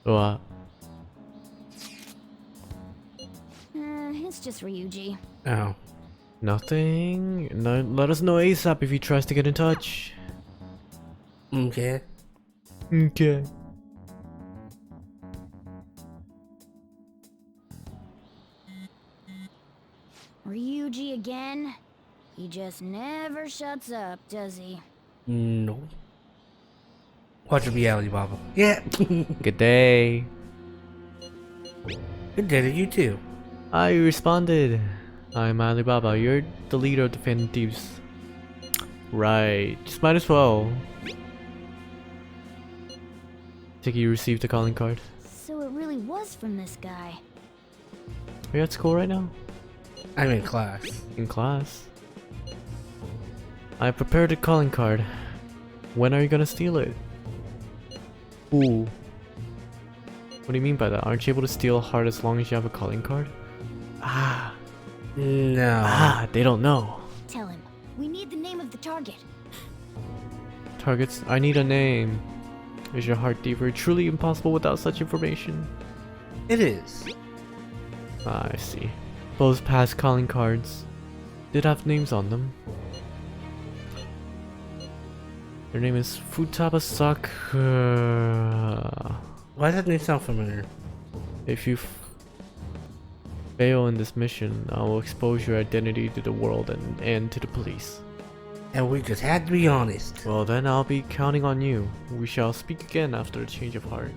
What? It's just Ryuji. Oh. Nothing? No, let us know ASAP if he tries to get in touch. Okay. Okay. Ryuji again? He just never shuts up, does he? No. Watch it be Alibaba. Yeah. Good day. Good day to you too. I responded. I'm Alibaba. You're the leader of the Phantom Thieves. Right. Just might as well. Think you received the calling card. So it really was from this guy. Are you at school right now? I'm in class. In class? I prepared a calling card. When are you gonna steal it? Ooh. What do you mean by that? Aren't you able to steal a heart as long as you have a calling card? Ah. No. Ah, they don't know. Tell him. We need the name of the target. Targets, I need a name. Is your heart thievery truly impossible without such information? It is. Ah, I see. Those past calling cards did have names on them. Their name is Futaba Sakura. Why does that name sound familiar? If you fail in this mission, I will expose your identity to the world and to the police. And we just had to be honest. Well, then I'll be counting on you. We shall speak again after the change of heart.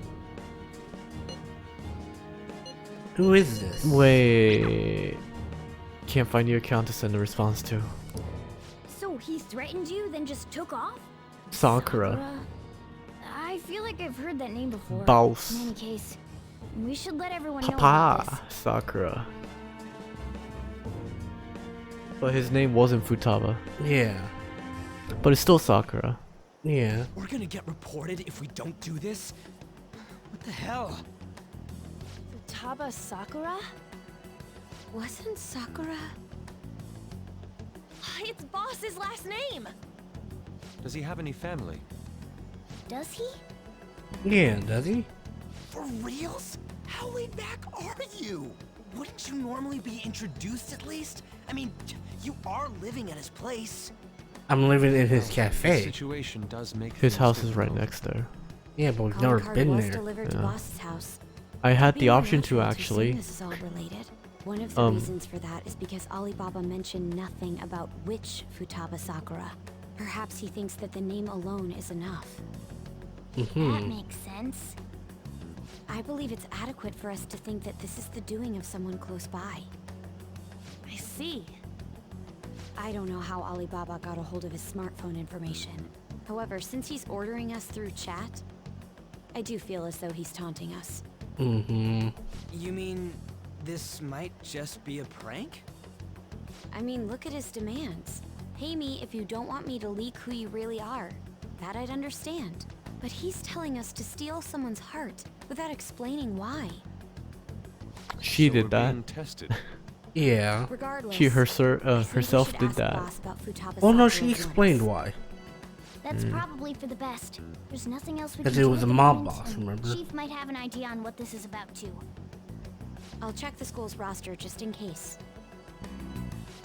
Who is this? Wait. Can't find your account to send a response to. So he threatened you, then just took off? Sakura. I feel like I've heard that name before. Boss. In any case, we should let everyone know about Papa. Sakura. But his name wasn't Futaba. Yeah. But it's still Sakura. Yeah. We're gonna get reported if we don't do this? What the hell? Futaba Sakura? Wasn't Sakura? It's Boss's last name. Does he have any family? Does he? Yeah, does he? For reals? How laid back are you? Wouldn't you normally be introduced at least? I mean, you are living at his place. I'm living in his The cafe. situation does make His things house is difficult. right next there. Yeah, but we've Calling never card been was there. delivered to Yeah. Boss's house. I had Being the option to unnatural assume actually. This is all related. One of the reasons for that is because Alibaba mentioned nothing about which Futaba Sakura. Perhaps he thinks that the name alone is enough. That makes sense. I believe it's adequate for us to think that this is the doing of someone close by. I see. I don't know how Alibaba got a hold of his smartphone information. However, since he's ordering us through chat, I do feel as though he's taunting us. Mm-hmm. You mean this might just be a prank? I mean, look at his demands. Pay me if you don't want me to leak who you really are. That I'd understand. But he's telling us to steal someone's heart without explaining why. She So did we're that. being tested. Yeah. Regardless, She I think we herself should did ask that. Boss about Futaba Oh no, Sakura she explained once. why. That's probably for the best. There's nothing else we can Because it do was at a the mob moment, boss, and remember? Chief might have an idea on what this is about too. I'll check the school's roster just in case.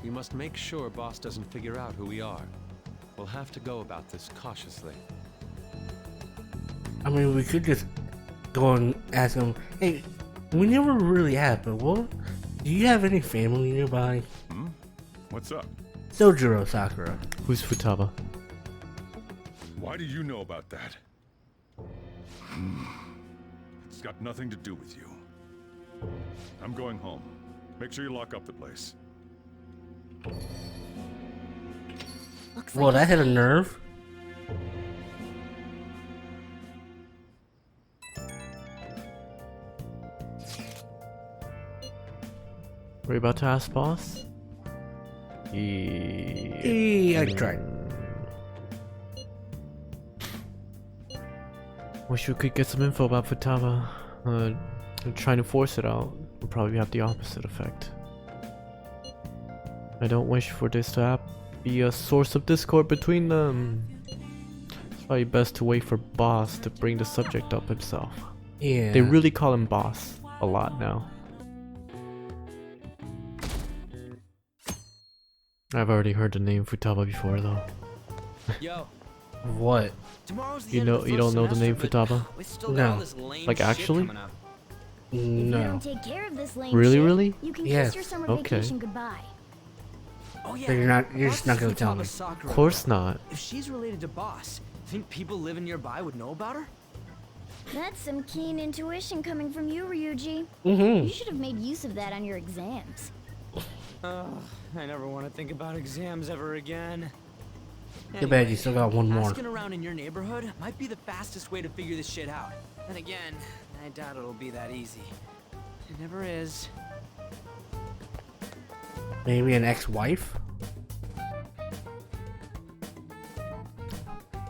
We must make sure Boss doesn't figure out who we are. We'll have to go about this cautiously. I mean, we could just go and ask him, hey, we never really have, but what? Do you have any family nearby? What's up? Sojiro Sakura. Who's Futaba? Why do you know about that? It's got nothing to do with you. I'm going home. Make sure you lock up the place. Looks Whoa, like that hit a nerve. Were you about to ask boss? Hey, I tried. Wish we could get some info about Futaba. Trying to force it out will probably have the opposite effect. I don't wish for this to be a source of discord between them. It's probably best to wait for boss to bring the subject up himself. Yeah. They really call him boss a lot now. I've already heard the name Futaba before though. Yo, What? tomorrow's the You end of know, the you first don't know the name semester, but Futaba? we still got No. all this lame Like, shit actually? coming up. If you No. don't take care of this lame Really, shit, really? you can Yes. kiss your summer Okay. vacation goodbye. Oh yeah. So you're about just not this gonna tell Futaba me. Sakura Of course girl. not. If she's related to Boss, think people living nearby would know about her? That's some keen intuition coming from you, Ryuji. Mm-hmm. You should have made use of that on your exams. Ugh, I never want to think about exams ever again. Too bad you still got one more. Asking around in your neighborhood might be the fastest way to figure this shit out. And again, I doubt it'll be that easy. It never is. Maybe an ex-wife?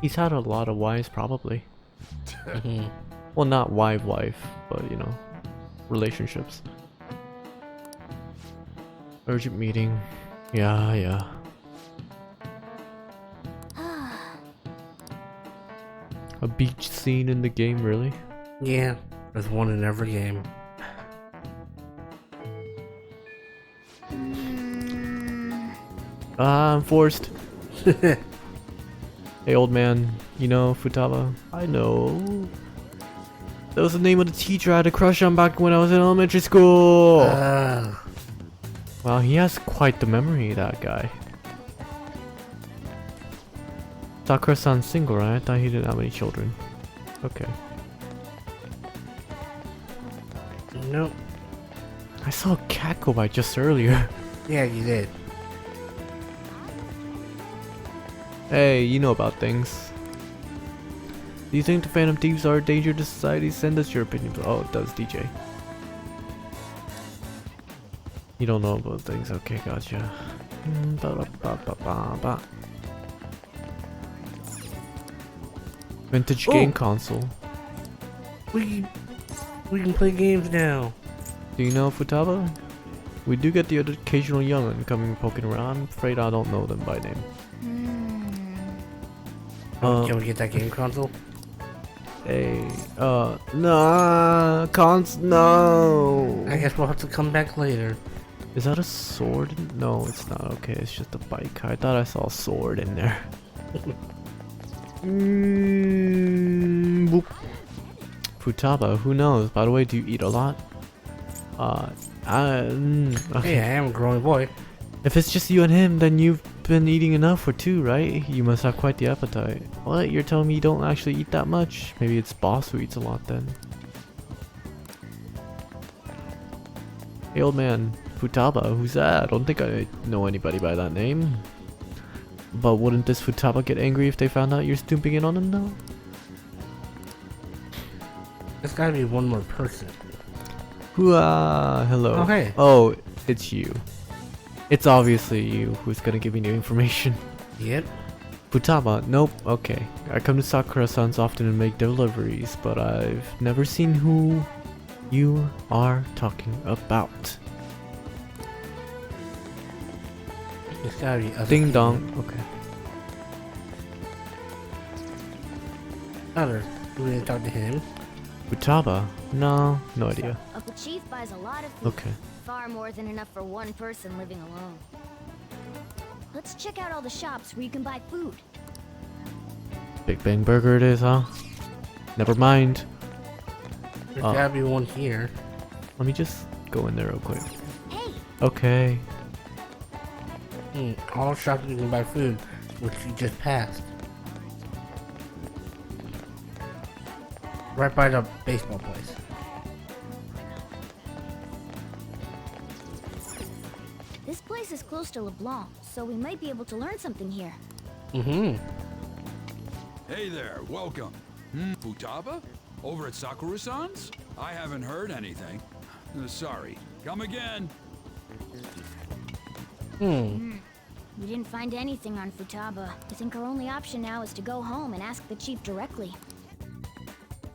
He's had a lot of wives probably. Mm-hmm. Well, not wife, but you know, relationships. Urgent meeting. Yeah. A beach scene in the game, really? Yeah. There's one in every game. Ah, I'm forced. Hey, old man. You know Futaba? I know. That was the name of the teacher I had a crush on back when I was in elementary school. Wow, he has quite the memory, that guy. Sakura-san's single, right? I thought he didn't have any children. Okay. Nope. I saw a cat go by just earlier. Yeah, you did. Hey, you know about things. Do you think the Phantom Thieves are a danger to society? Send us your opinion. Oh, it does, DJ. You don't know about things. Okay, gotcha. Vintage game console. We can play games now. Do you know Futaba? We do get the occasional young'un coming poking around. I'm afraid I don't know them by name. Can we get that game console? Hey, no. I guess we'll have to come back later. Is that a sword? No, it's not. Okay, it's just a bike. I thought I saw a sword in there. Boop. Futaba, who knows? By the way, do you eat a lot? Okay. Hey, I am a growing boy. If it's just you and him, then you've been eating enough for two, right? You must have quite the appetite. What? You're telling me you don't actually eat that much? Maybe it's Boss who eats a lot then. Hey, old man. Futaba, who's that? I don't think I know anybody by that name. But wouldn't this Futaba get angry if they found out you're stooping in on him now? There's gotta be one more person. Hooah! Hello. Oh, hey. Oh, it's you. It's obviously you who's gonna give me new information. Yep. Futaba, nope, okay. I come to Sakura-san's often and make deliveries, but I've never seen who you are talking about. There's gotta be other Ding people. dong. Okay. Other. Do we need to talk to him? Futaba? No, no idea. The chief buys a lot of food. Okay. Far more than enough for one person living alone. Let's check out all the shops where you can buy food. Big Bang Burger it is, huh? Never mind. There's gotta be one here. Let me just go in there real quick. Hey, Okay. All shops you can buy food, which you just passed. Right by the baseball place. this place is close to LeBlanc, so we might be able to learn something here. Mm-hmm. Hey there, welcome. Futaba? Over at Sakura-san's? I haven't heard anything. Sorry. Come again. We didn't find anything on Futaba. I think our only option now is to go home and ask the chief directly.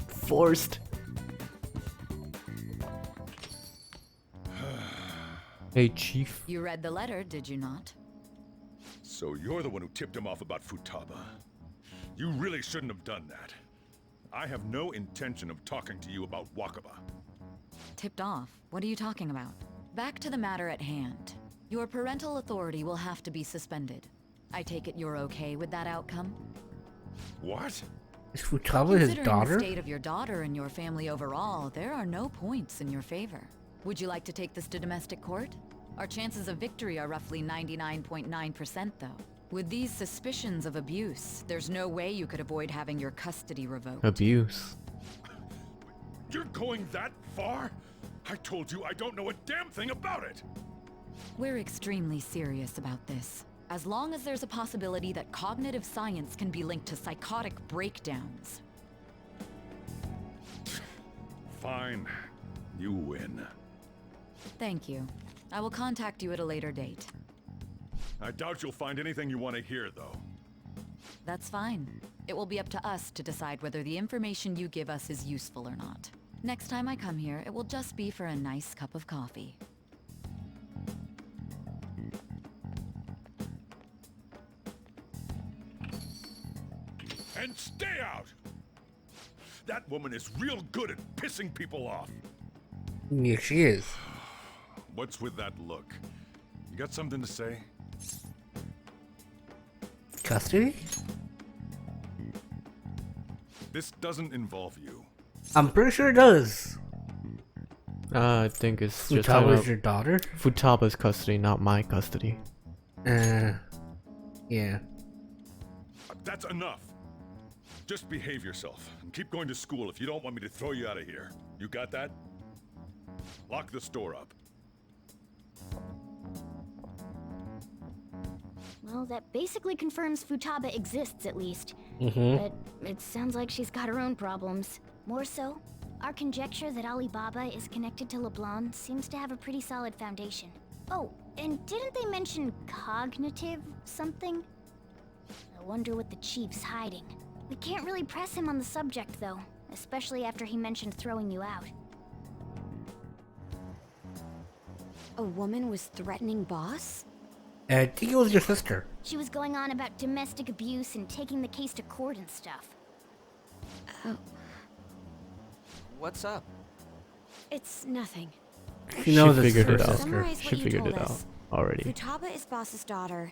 Forced. Hey, Chief. You read the letter, did you not? So you're the one who tipped him off about Futaba. You really shouldn't have done that. I have no intention of talking to you about Wakaba. Tipped off? What are you talking about? Back to the matter at hand. Your parental authority will have to be suspended. I take it you're okay with that outcome? What? Is Futaba his Considering daughter? the state of your daughter and your family overall, there are no points in your favor. Would you like to take this to domestic court? Our chances of victory are roughly 99.9% though. With these suspicions of abuse, there's no way you could avoid having your custody revoked. Abuse. You're going that far? I told you I don't know a damn thing about it! We're extremely serious about this. As long as there's a possibility that cognitive science can be linked to psychotic breakdowns. Fine. You win. Thank you. I will contact you at a later date. I doubt you'll find anything you want to hear, though. That's fine. It will be up to us to decide whether the information you give us is useful or not. Next time I come here, it will just be for a nice cup of coffee. And stay out! That woman is real good at pissing people off. Yeah, she is. What's with that look? You got something to say? Custody? This doesn't involve you. I'm pretty sure it does. I think it's just talking Futaba about is your daughter? Futaba's custody, not my custody. Yeah. That's enough. Just behave yourself and keep going to school if you don't want me to throw you out of here. You got that? Lock the store up. Well, that basically confirms Futaba exists, at least. Mm-hmm. But it sounds like she's got her own problems. More so, our conjecture that Alibaba is connected to LeBlanc seems to have a pretty solid foundation. Oh, and didn't they mention cognitive something? I wonder what the chief's hiding. We can't really press him on the subject, though, especially after he mentioned throwing you out. A woman was threatening Boss? I think it was your sister. She was going on about domestic abuse and taking the case to court and stuff. Oh, What's up? it's nothing. She knows she it's figured her it out. sister. Summarize She what you figured told it out us. already. Futaba is Boss's daughter,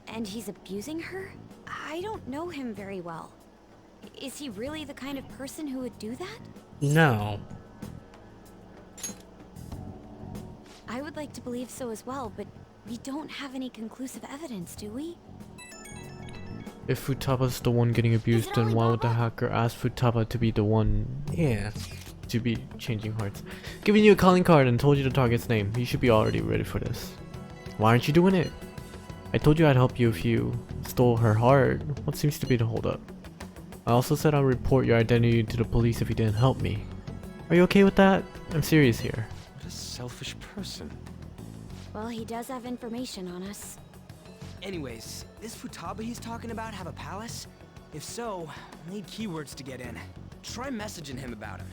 and he's abusing her? I don't know him very well. Is he really the kind of person who would do that? No. I would like to believe so as well, but we don't have any conclusive evidence, do we? If Futaba's the one getting abused, then why would the hacker ask Futaba to be the one Yeah. to be changing hearts? Giving you a calling card and told you the target's name. You should be already ready for this. Why aren't you doing it? I told you I'd help you if you stole her heart. What seems to be the holdup? I also said I'll report your identity to the police if you didn't help me. Are you okay with that? I'm serious here. What a selfish person. Well, he does have information on us. Anyways, this Futaba he's talking about have a palace? If so, we'll need keywords to get in. Try messaging him about him.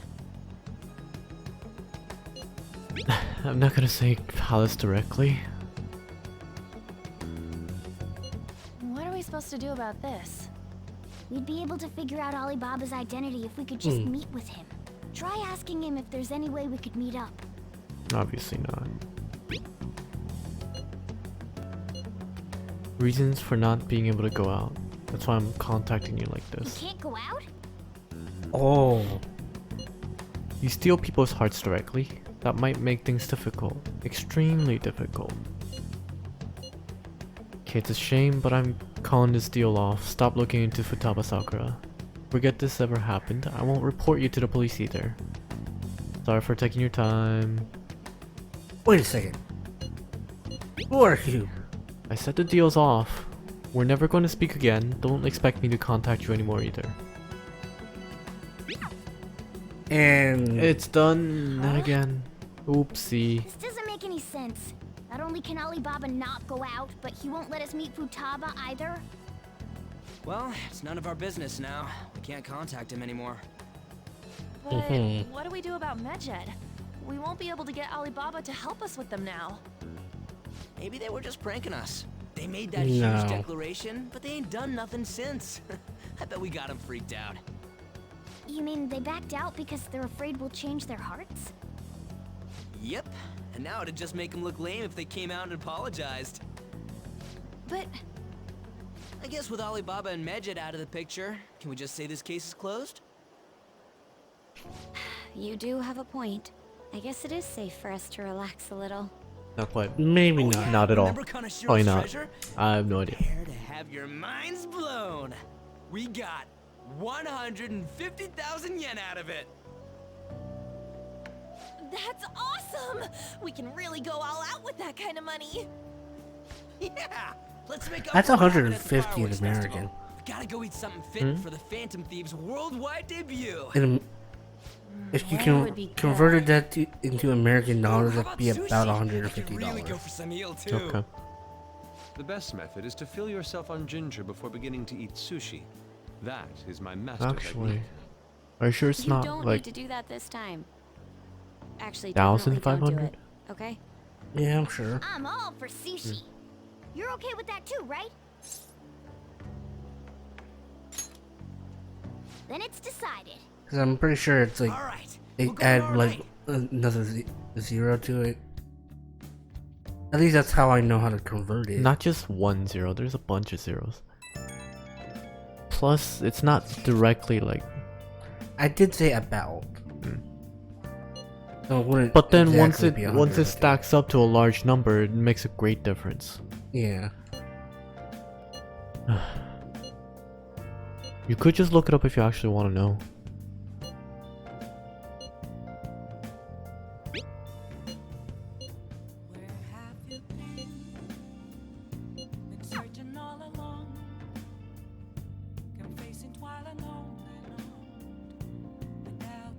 I'm not gonna say palace directly. What are we supposed to do about this? We'd be able to figure out Alibaba's identity if we could just meet with him. Try asking him if there's any way we could meet up. Obviously not. Reasons for not being able to go out. That's why I'm contacting you like You this. can't go out? Oh. You steal people's hearts directly. That might make things difficult. Extremely difficult. Okay, it's a shame, but I'm calling this deal off. Stop looking into Futaba Sakura. Forget this ever happened. I won't report you to the police either. Sorry for taking your time. Wait a second. Who are you? I said the deal's off. We're never going to speak again. Don't expect me to contact you anymore either. And It's done. Not again. Oopsie. This doesn't make any sense. Not only can Alibaba not go out, but he won't let us meet Futaba either. Well, it's none of our business now. We can't contact him anymore. But what do we do about Medjed? We won't be able to get Alibaba to help us with them now. Maybe they were just pranking us. They made that No. huge declaration, but they ain't done nothing since. I bet we got him freaked out. You mean they backed out because they're afraid we'll change their hearts? Yep. And now it'd just make them look lame if they came out and apologized. But I guess with Alibaba and Medjed out of the picture, can we just say this case is closed? you do have a point. I guess it is safe for us to relax a little. Not quite. Maybe not. Not at all. Remember Kanashiro's Probably not. treasure? I have no idea. Prepare to have your minds blown. We got 150,000 yen out of it. That's awesome! We can really go all out with that kind of money. Yeah, let's make up That's for what happened at the 150 in fireworks American. festival. We gotta go eat something fit for the Phantom Thieves' worldwide debut. And if you That would be converted that into American dollars, How that'd be sushi? about I could $150. really go for some eel too. Okay. The best method is to fill yourself on ginger before beginning to eat sushi. That is my master Actually, technique. are you sure it's You not don't like need to do that this time. Actually, definitely don't do 1,500? it. Okay? Yeah, I'm sure. I'm all for sushi. You're okay with that too, right? Then it's decided. Because I'm pretty sure it's like All right, they we'll go our add like way. another zero to it. At least that's how I know how to convert it. not just 1 0? There's a bunch of zeros. Plus, it's not directly like. I did say about. So it wouldn't But then exactly be once it 150. stacks up to a large number, it makes a great difference. Yeah. You could just look it up if you actually want to know.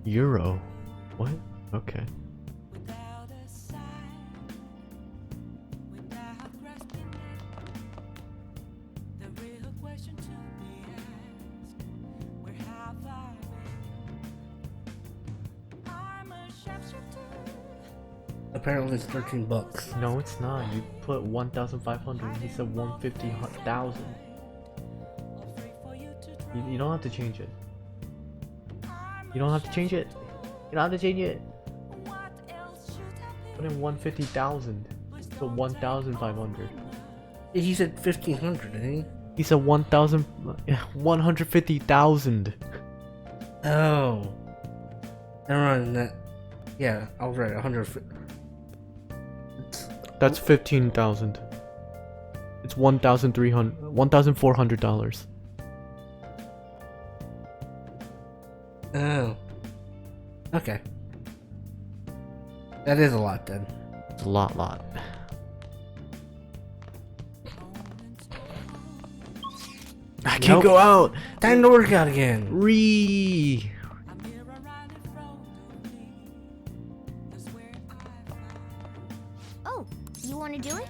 Euro? What? Okay. Apparently it's $13. No, it's not. You put 1,500. He said 150,000. You don't have to change it. You don't have to change it. You don't have to change it. Put in 150,000. So 1,500. He said 1,500, didn't he? He said 1,000. 150,000. Oh. Never mind that. Yeah, I was right. 150. That's 15,000. It's $1,400. Oh. Okay. That is a lot then. It's a lot. I can't Nope. go out. Time to work out again. Ree. Oh, you want to do it?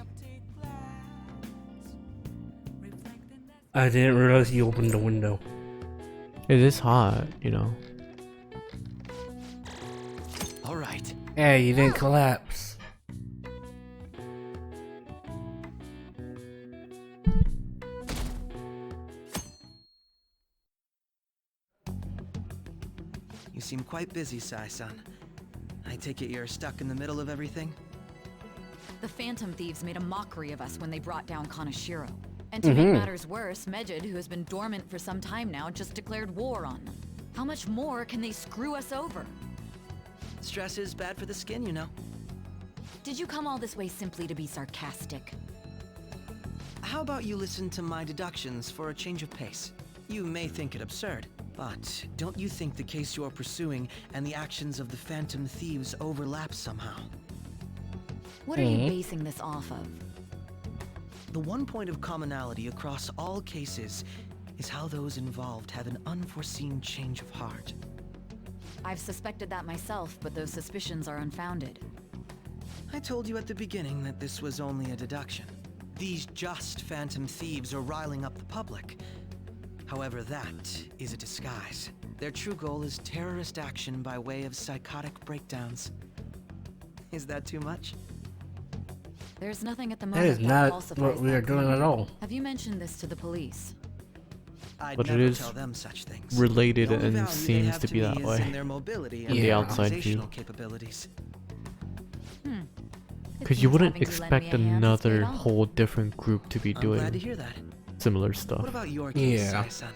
I didn't realize he opened the window. It is hot, you know. All right. Hey, you didn't collapse. You seem quite busy, Sai-san. I take it you're stuck in the middle of everything? The Phantom Thieves made a mockery of us when they brought down Kanashiro. And to make matters worse, Medjed, who has been dormant for some time now, just declared war on them. How much more can they screw us over? Stress is bad for the skin, you know. Did you come all this way simply to be sarcastic? How about you listen to my deductions for a change of pace? You may think it absurd, but don't you think the case you're pursuing and the actions of the Phantom Thieves overlap somehow? What are you basing this off of? The one point of commonality across all cases is how those involved have an unforeseen change of heart. I've suspected that myself, but those suspicions are unfounded. I told you at the beginning that this was only a deduction. These just Phantom Thieves are riling up the public. However, that is a disguise. Their true goal is terrorist action by way of psychotic breakdowns. Is that too much? There's nothing at the That moment is not falsifies what we that are doing claim. at all. Have you mentioned this to the police? I'd but it never is tell them such things. related The only and value they seems have to be me that is way in their mobility in and the Yeah. outside view. organizational capabilities. Because you wouldn't expect another whole different group to be I'm glad to doing hear that. similar stuff. What about your case, Yeah. Sai-san?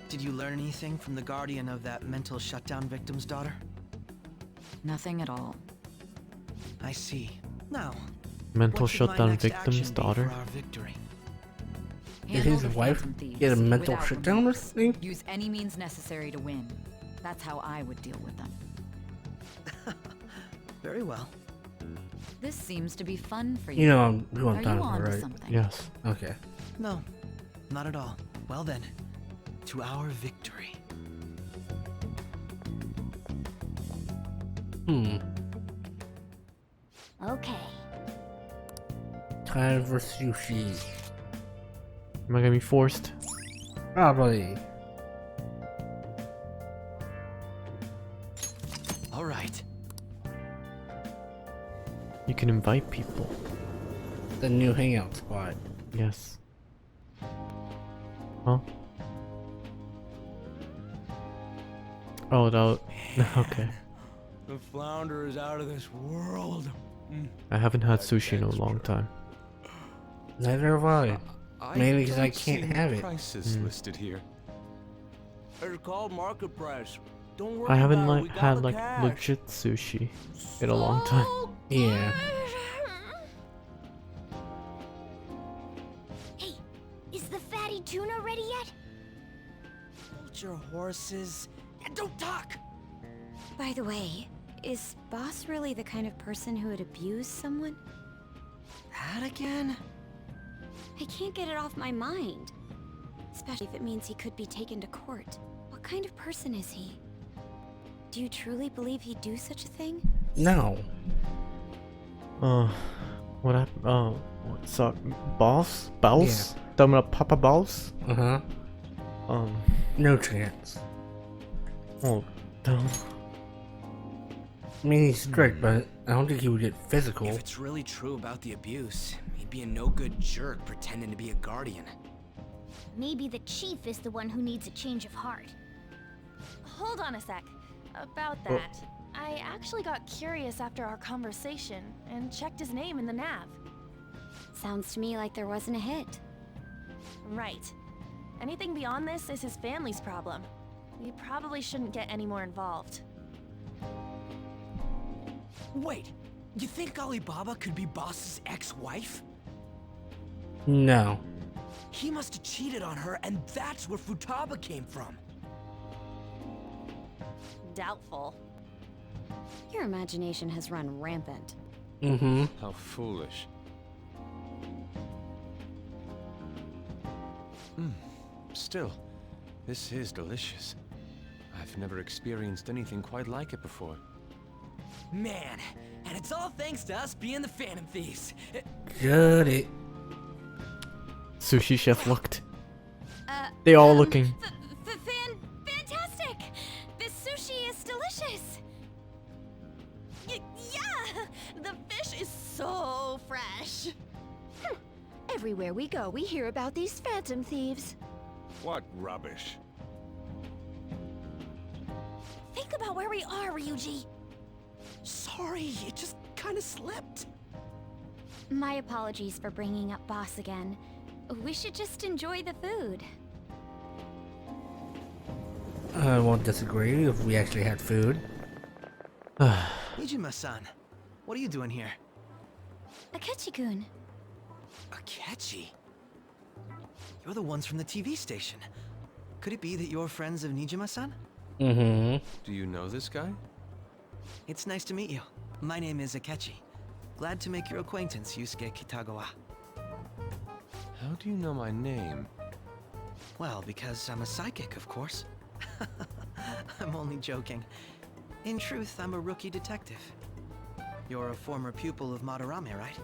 Did you learn anything from the guardian of that mental shutdown victim's daughter? Nothing at all. I see. Now, Mental what should my shutdown next victim's action be daughter? for our victory? Did Handle his the wife Phantom Thieves get a mental without shutdown or remorse. something? Use any means necessary to win. That's how I would deal with them. Very well. This seems to be fun for you. You know who I'm Are you talking on about, to right? something? Yes. Okay. No, not at all. Well then, to our victory. Okay. Time for sushi. Am I gonna be forced? Probably. All right. You can invite people. The new hangout spot. Yes. Huh? Oh, that. Okay. The flounder is out of this world. I haven't had sushi in a long time. Neither have I. Mainly because I don't see can't any have it. prices listed here. It's called market price. Don't worry I haven't about it, like we got had the like cash. legit sushi in a long time. Yeah. Hey, is the fatty tuna ready yet? Hold your horses and don't talk. By the way, is Boss really the kind of person who would abuse someone? That again? I can't get it off my mind. Especially if it means he could be taken to court. What kind of person is he? Do you truly believe he'd do such a thing? No. What happened? What's up? Boss? Boss? Talking about Papa Boss? Uh huh. No chance. Oh, no. I mean, he's strict, but I don't think he would get physical. If it's really true about the abuse, he'd be a no-good jerk pretending to be a guardian. Maybe the chief is the one who needs a change of heart. Hold on a sec. About that, I actually got curious after our conversation and checked his name in the nav. Sounds to me like there wasn't a hit. Right. Anything beyond this is his family's problem. We probably shouldn't get any more involved. Wait, you think Alibaba could be Boss's ex-wife? No. He must have cheated on her, and that's where Futaba came from. Doubtful. Your imagination has run rampant. Mm-hmm. How foolish. Still, this is delicious. I've never experienced anything quite like it before. Man, and it's all thanks to us being the Phantom Thieves. Got it. Sushi chef looked. They all looking. Fantastic! This sushi is delicious! Yeah! The fish is so fresh. Everywhere we go, we hear about these phantom thieves. What rubbish. Think about where we are, Ryuji. Sorry, it just kind of slipped. My apologies for bringing up Boss again. We should just enjoy the food. I won't disagree if we actually had food. Nijima-san, what are you doing here? Akechi-kun. Akechi? You're the ones from the TV station. Could it be that you're friends of Nijima-san? Mm-hmm. Do you know this guy? It's nice to meet you. My name is Akechi. Glad to make your acquaintance, Yusuke Kitagawa. How do you know my name? Well, because I'm a psychic, of course. I'm only joking. In truth, I'm a rookie detective. You're a former pupil of Madarame, right?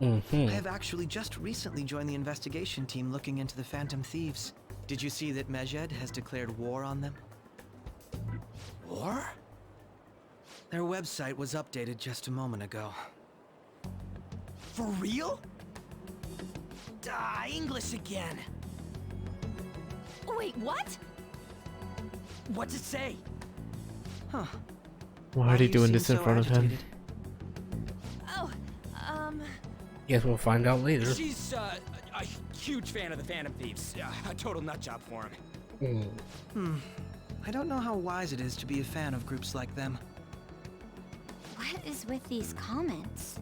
Mm-hmm. I have actually just recently joined the investigation team looking into the Phantom Thieves. Did you see that Medjed has declared war on them? War? Their website was updated just a moment ago. For real? English again. Wait, what? What's it say? Huh. Why are they do you doing seem this in so front of him? agitated? Oh, Guess we'll find out later. She's a huge fan of the Phantom Thieves. A total nutjob for him. I don't know how wise it is to be a fan of groups like them. What is with these comments?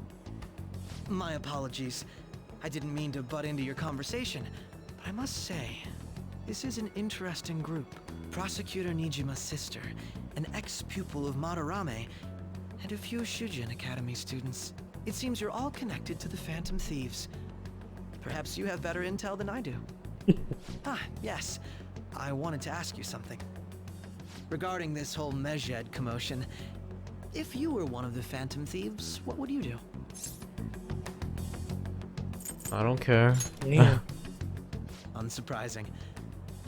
My apologies. I didn't mean to butt into your conversation, but I must say, this is an interesting group. Prosecutor Nijima's sister, an ex-pupil of Madarame, and a few Shujin Academy students. It seems you're all connected to the Phantom Thieves. Perhaps you have better intel than I do. Yes. I wanted to ask you something. Regarding this whole Mejed commotion, if you were one of the Phantom Thieves, what would you do? I don't care. Yeah. Unsurprising.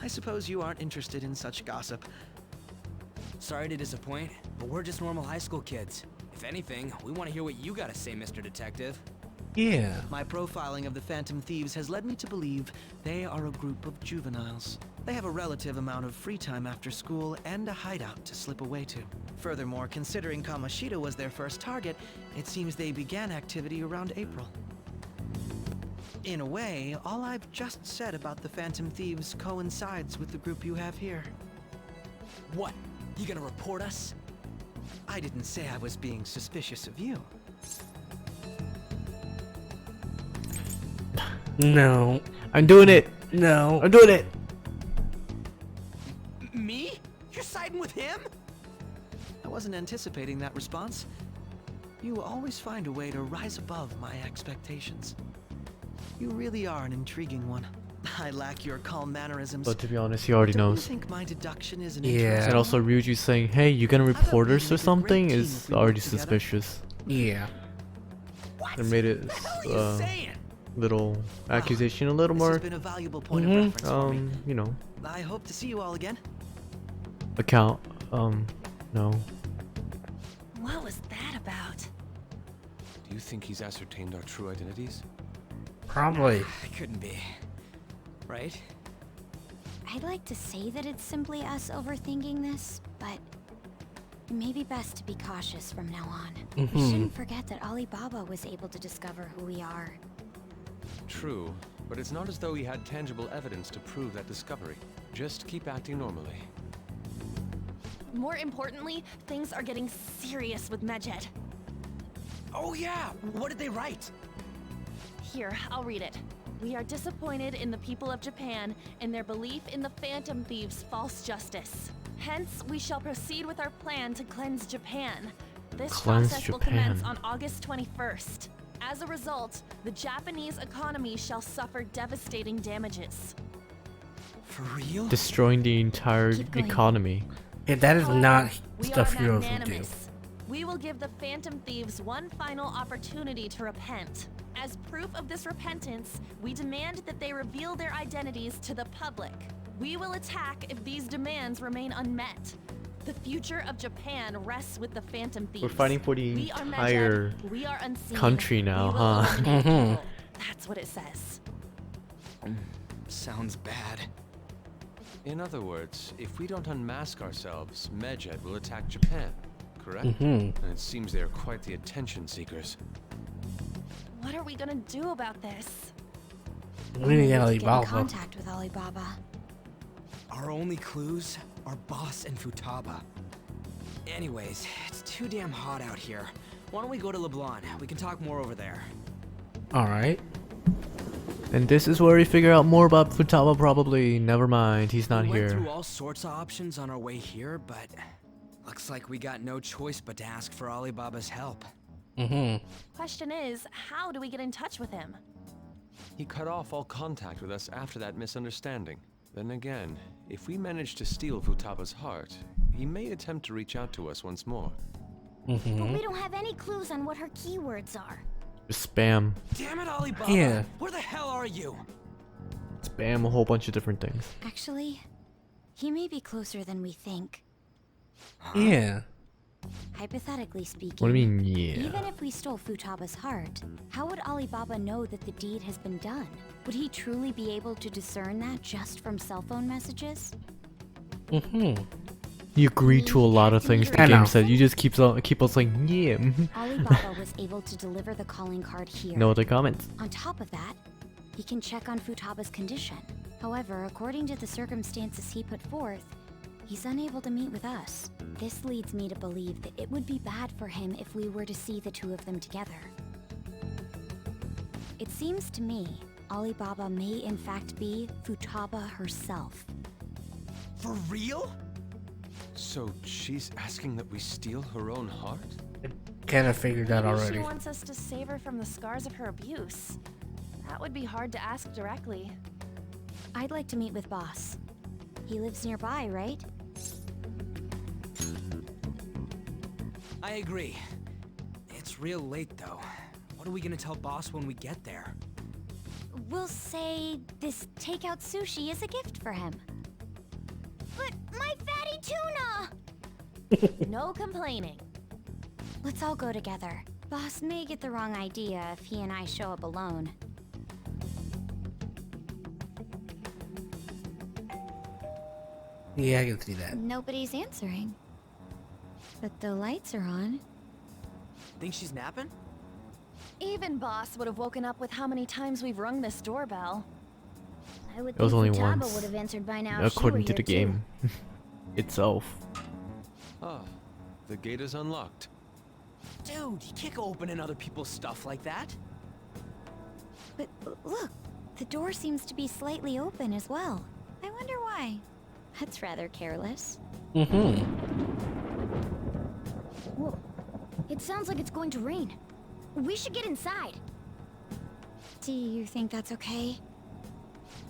I suppose you aren't interested in such gossip. Sorry to disappoint, but we're just normal high school kids. If anything, we want to hear what you gotta say, Mr. Detective. Yeah. My profiling of the Phantom Thieves has led me to believe they are a group of juveniles. They have a relative amount of free time after school and a hideout to slip away to. Furthermore, considering Kamoshida was their first target, it seems they began activity around April. In a way, all I've just said about the Phantom Thieves coincides with the group you have here. What? You gonna report us? I didn't say I was being suspicious of you. No. I'm doing it. No. I'm doing it. Me? You're siding with him? I wasn't anticipating that response. You always find a way to rise above my expectations. You really are an intriguing one. I lack your calm mannerisms. But to be honest, he already Don't knows. you think my deduction is an Yeah. interesting And also one? Ryuji saying, "Hey, you gonna thought report we'd us or make a great something?" team is if we worked already together. suspicious. Yeah. What? It made it The hell are you saying? little accusation a little This has more been a valuable point of reference for me. you know, I hope to see you all again. account no. what was that about? Do you think he's ascertained our true identities? Probably. It couldn't be. Right? I'd like to say that it's simply us overthinking this, but it may be best to be cautious from now on. We shouldn't forget that Alibaba was able to discover who we are. True, but it's not as though he had tangible evidence to prove that discovery. Just keep acting normally. More importantly, things are getting serious with Mejed. Oh yeah! What did they write? Here, I'll read it. We are disappointed in the people of Japan and their belief in the Phantom Thieves' false justice. Hence, we shall proceed with our plan to cleanse Japan. This Cleanse process will Japan. commence on August 21st. As a result, the Japanese economy shall suffer devastating damages. For real? Destroying the entire Keep going. economy. Yeah, that is not We stuff are heroes would do. magnanimous. We will give the Phantom Thieves one final opportunity to repent. As proof of this repentance, we demand that they reveal their identities to the public. We will attack if these demands remain unmet. The future of Japan rests with the Phantom Thieves. We're fighting for the We are entire Mejed, we are unseen. country now, We will huh? eliminate evil. That's what it says. Sounds bad. In other words, if we don't unmask ourselves, Mejed will attack Japan, correct? And it seems they are quite the attention seekers. What are we gonna do about this? We need Get in Alibaba. contact with Alibaba. Our only clues are Boss and Futaba. Anyways, it's too damn hot out here. Why don't we go to Leblon? We can talk more over there. Alright. And this is where we figure out more about Futaba probably. Never mind, he's not We went here. through all sorts of options on our way here, but looks like we got no choice but to ask for Alibaba's help. Question is, how do we get in touch with him? He cut off all contact with us after that misunderstanding. Then again, if we manage to steal Futaba's heart, he may attempt to reach out to us once more. But we don't have any clues on what her keywords are. Just spam. Damn it, Alibaba! Yeah. Where the hell are you? Spam a whole bunch of different things. Actually, he may be closer than we think. Yeah. Hypothetically speaking, What do you mean, yeah? even if we stole Futaba's heart, how would Alibaba know that the deed has been done? Would he truly be able to discern that just from cell phone messages? You agree to a lot of things the I game know. said. You just keep on saying, yeah. Alibaba was able to deliver the calling card here. No other comments. On top of that, he can check on Futaba's condition. However, according to the circumstances he put forth, he's unable to meet with us. This leads me to believe that it would be bad for him if we were to see the two of them together. It seems to me Alibaba may in fact be Futaba herself. For real? So she's asking that we steal her own heart? Kind of figured that Maybe already. she wants us to save her from the scars of her abuse. That would be hard to ask directly. I'd like to meet with Boss. He lives nearby, right? I agree. It's real late though. What are we gonna tell Boss when we get there? We'll say this takeout sushi is a gift for him. But my fatty tuna! No complaining. Let's all go together. Boss may get the wrong idea if he and I show up alone. Yeah, I can see that. Nobody's answering. But the lights are on. Think she's napping? Even Boss would have woken up with how many times we've rung this doorbell. I would It was only Futaba once. would have answered by now According to the game itself. Ah, the gate is unlocked. Dude, you can't go opening other people's stuff like that. But look, the door seems to be slightly open as well. I wonder why. That's rather careless. Whoa. It sounds like it's going to rain. We should get inside. Do you think that's okay?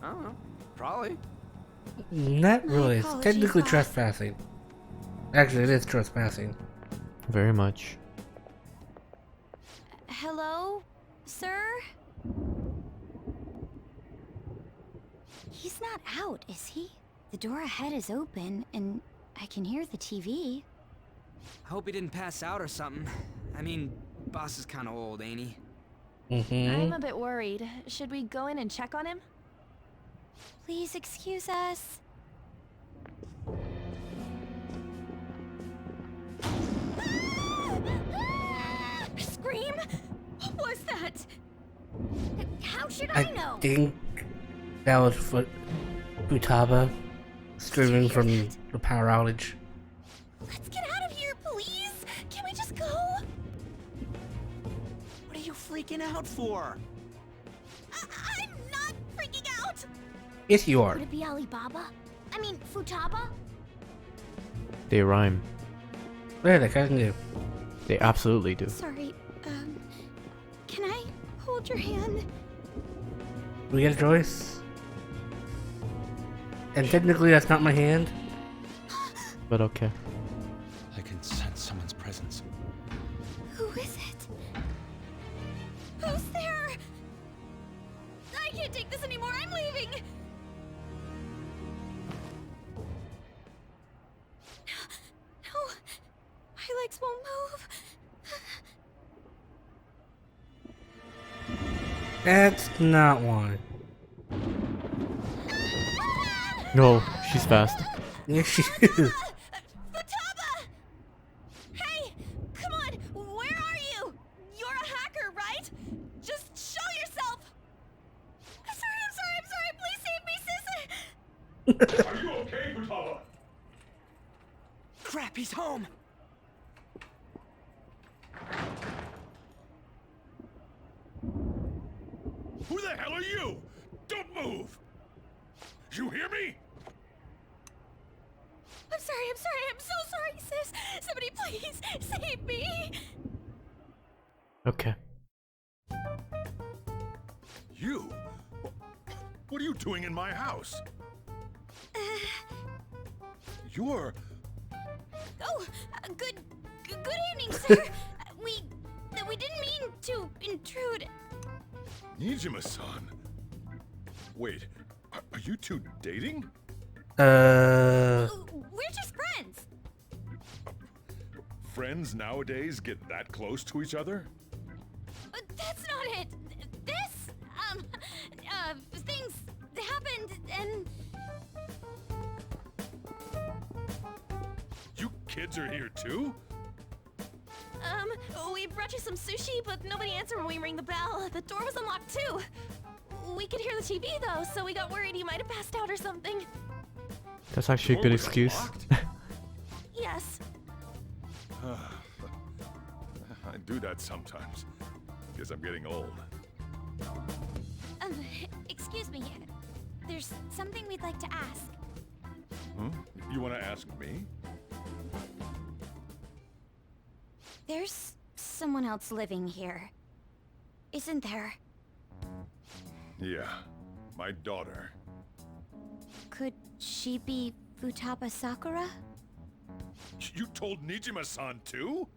I don't know. Probably. Not really. It's apologies, technically boss. trespassing. Actually, it is trespassing. Very much. Hello, sir? He's not out, is he? The door ahead is open, and I can hear the TV. I hope he didn't pass out or something. I mean, Boss is kind of old, ain't he? I'm a bit worried. Should we go in and check on him? Please excuse us. Scream? What was that? How should I know? I think that was Futaba screaming from the power outage. Let's get out of here, please. Can we just go? What are you freaking out for? I'm not freaking out. Yes, you are. Could it be Alibaba? I mean, Futaba? They rhyme. Yeah, they kind of do. They absolutely do. Sorry, can I hold your hand? We get a choice. And technically, that's not my hand. But okay. I can sense someone's presence. Who is it? Who's there? I can't take this anymore. I'm leaving. No, my legs won't move. That's not one. No, she's fast. Yes, she is. Futaba! Hey, come on, where are you? You're a hacker, right? Just show yourself! I'm sorry, please save me, sis! Are you okay, Futaba? Crap, he's home. Who the hell are you? Don't move! You hear me? I'm so sorry, sis! Somebody please save me! Okay. You? What are you doing in my house? You're... Oh, good evening, sir. we didn't mean to intrude. Nijima-san. Wait, are you two dating? We're just friends. friends nowadays get that close to each other? But that's not it. This, things happened and... You kids are here too? We brought you some sushi, but nobody answered when we rang the bell. The door was unlocked too. We could hear the TV though, so we got worried you might have passed out or something. That's actually a Door good was excuse. unlocked? Yes. I do that sometimes. Guess I'm getting old. Excuse me. There's something we'd like to ask. Hmm? You want to ask me? There's someone else living here, isn't there? Yeah, my daughter. Could she be Futaba Sakura? You told Nijima-san too?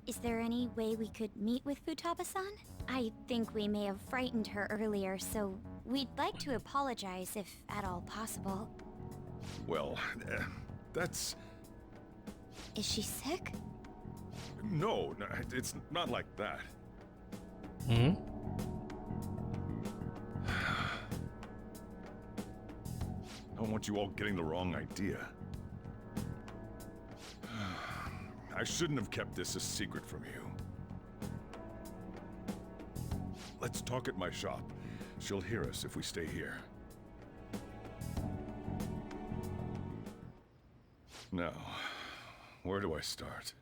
Is there any way we could meet with Futaba-san? I think we may have frightened her earlier, so we'd like to apologize if at all possible. Well, that's... Is she sick? No, it's not like that. Hmm? I don't want you all getting the wrong idea. I shouldn't have kept this a secret from you. Let's talk at my shop. She'll hear us if we stay here. Now, where do I start?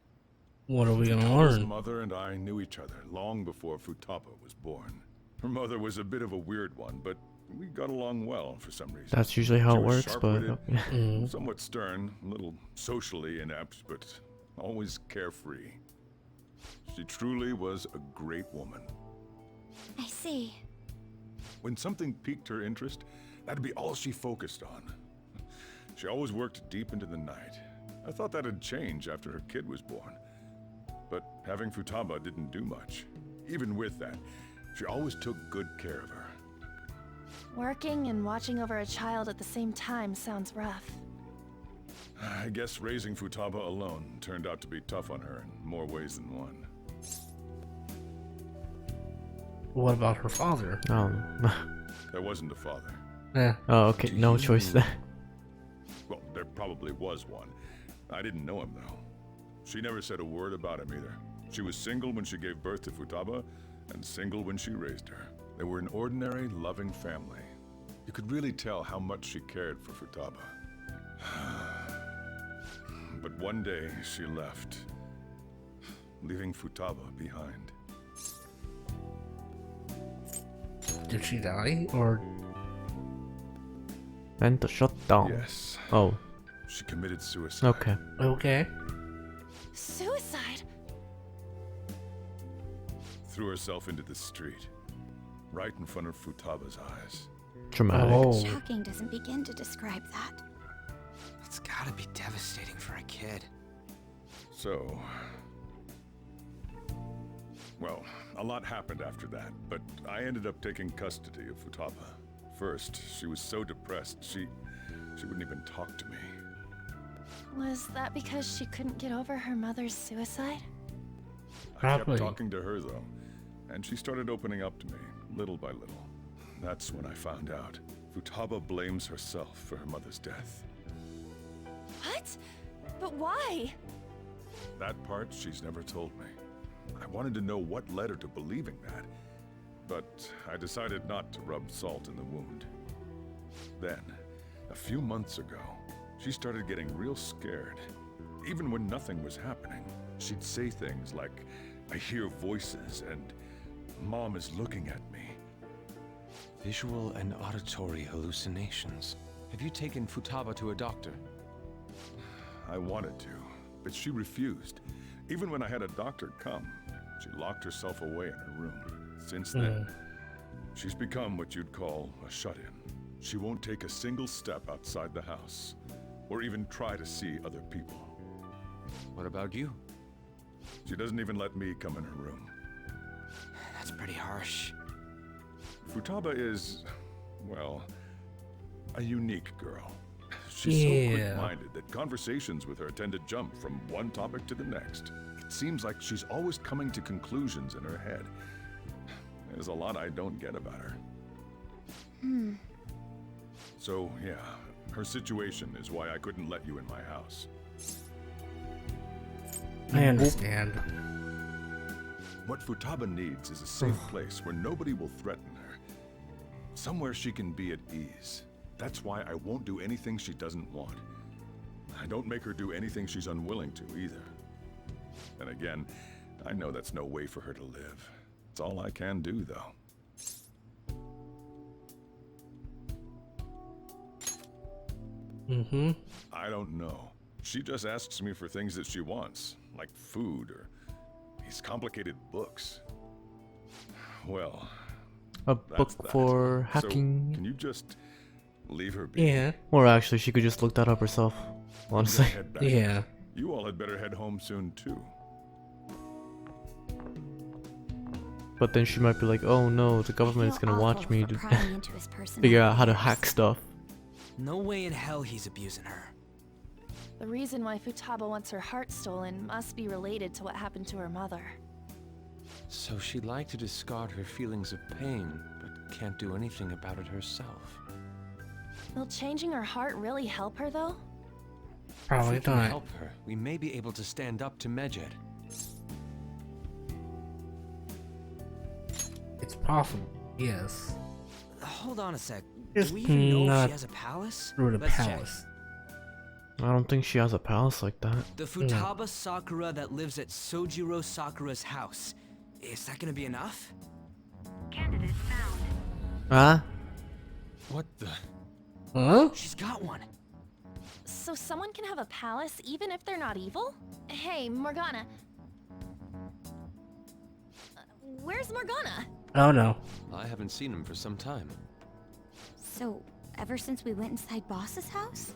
What are we gonna Futaba's learn? mother and I knew each other long before Futaba was born. Her mother was a bit of a weird one, but we got along well for some reason. That's usually how She it was works, but sharp-witted, somewhat stern, a little socially inept, but always carefree. She truly was a great woman. I see. When something piqued her interest, that'd be all she focused on. She always worked deep into the night. I thought that'd change after her kid was born. But having Futaba didn't do much. Even with that, she always took good care of her. Working and watching over a child at the same time sounds rough. I guess raising Futaba alone turned out to be tough on her in more ways than one. What about her father? There wasn't a father. Yeah. Oh, okay, no choice there. Well, there probably was one. I didn't know him, though. She never said a word about him either. She was single when she gave birth to Futaba, and single when she raised her. They were an ordinary, loving family. You could really tell how much she cared for Futaba. But one day, she left, leaving Futaba behind. Did she die? Or Then the shutdown. Yes, Oh, she committed suicide. okay. okay? Suicide? Threw herself into the street, right in front of Futaba's eyes. Dramatic. Oh. Shocking doesn't begin to describe that. It's gotta be devastating for a kid. So... Well, a lot happened after that, but I ended up taking custody of Futaba. First, she was so depressed, she wouldn't even talk to me. Was that because she couldn't get over her mother's suicide? I Probably. kept talking to her, though, and she started opening up to me, little by little. That's when I found out. Futaba blames herself for her mother's death. What? But why? That part she's never told me. I wanted to know what led her to believing that, but I decided not to rub salt in the wound. Then, a few months ago, she started getting real scared. Even when nothing was happening, she'd say things like, "I hear voices," and "Mom is looking at me." Visual and auditory hallucinations. Have you taken Futaba to a doctor? I wanted to, but she refused. Even when I had a doctor come, she locked herself away in her room. Since then, she's become what you'd call a shut-in. She won't take a single step outside the house, or even try to see other people. What about you? She doesn't even let me come in her room. That's pretty harsh. Futaba is, well, a unique girl. She's so Yeah. quick-minded that conversations with her tend to jump from one topic to the next. It seems like she's always coming to conclusions in her head. There's a lot I don't get about her. So, yeah, her situation is why I couldn't let you in my house. I understand. What Futaba needs is a safe place where nobody will threaten her. Somewhere she can be at ease. That's why I won't do anything she doesn't want. I don't make her do anything she's unwilling to either. And again, I know that's no way for her to live. It's all I can do, though. I don't know. She just asks me for things that she wants, like food or these complicated books. Well, A that's book that. for So, hacking. can you just leave her be? Yeah. Or actually, she could just look that up herself. Honestly. Head back. Yeah. You all had better head home soon, too. But then she might be like, oh no, the government is Feel gonna watch awful me for to prying into his personal figure out how to affairs. hack stuff. No way in hell he's abusing her. The reason why Futaba wants her heart stolen must be related to what happened to her mother. So she'd like to discard her feelings of pain, but can't do anything about it herself. Will changing her heart really help her, though? If Probably we can not. help her, we may be able to stand up to Medjed. It's possible. Yes. Hold on a sec. Just Do we even know if not she has a palace? through the Let's check. palace. I don't think she has a palace like that. The Futaba Sakura that lives at Sojiro Sakura's house. Is that gonna be enough? Candidate found. Ah? What the? Huh? She's got one. So someone can have a palace even if they're not evil? Hey, Morgana. Where's Morgana? Oh no. I haven't seen him for some time. So, ever since we went inside Boss's house?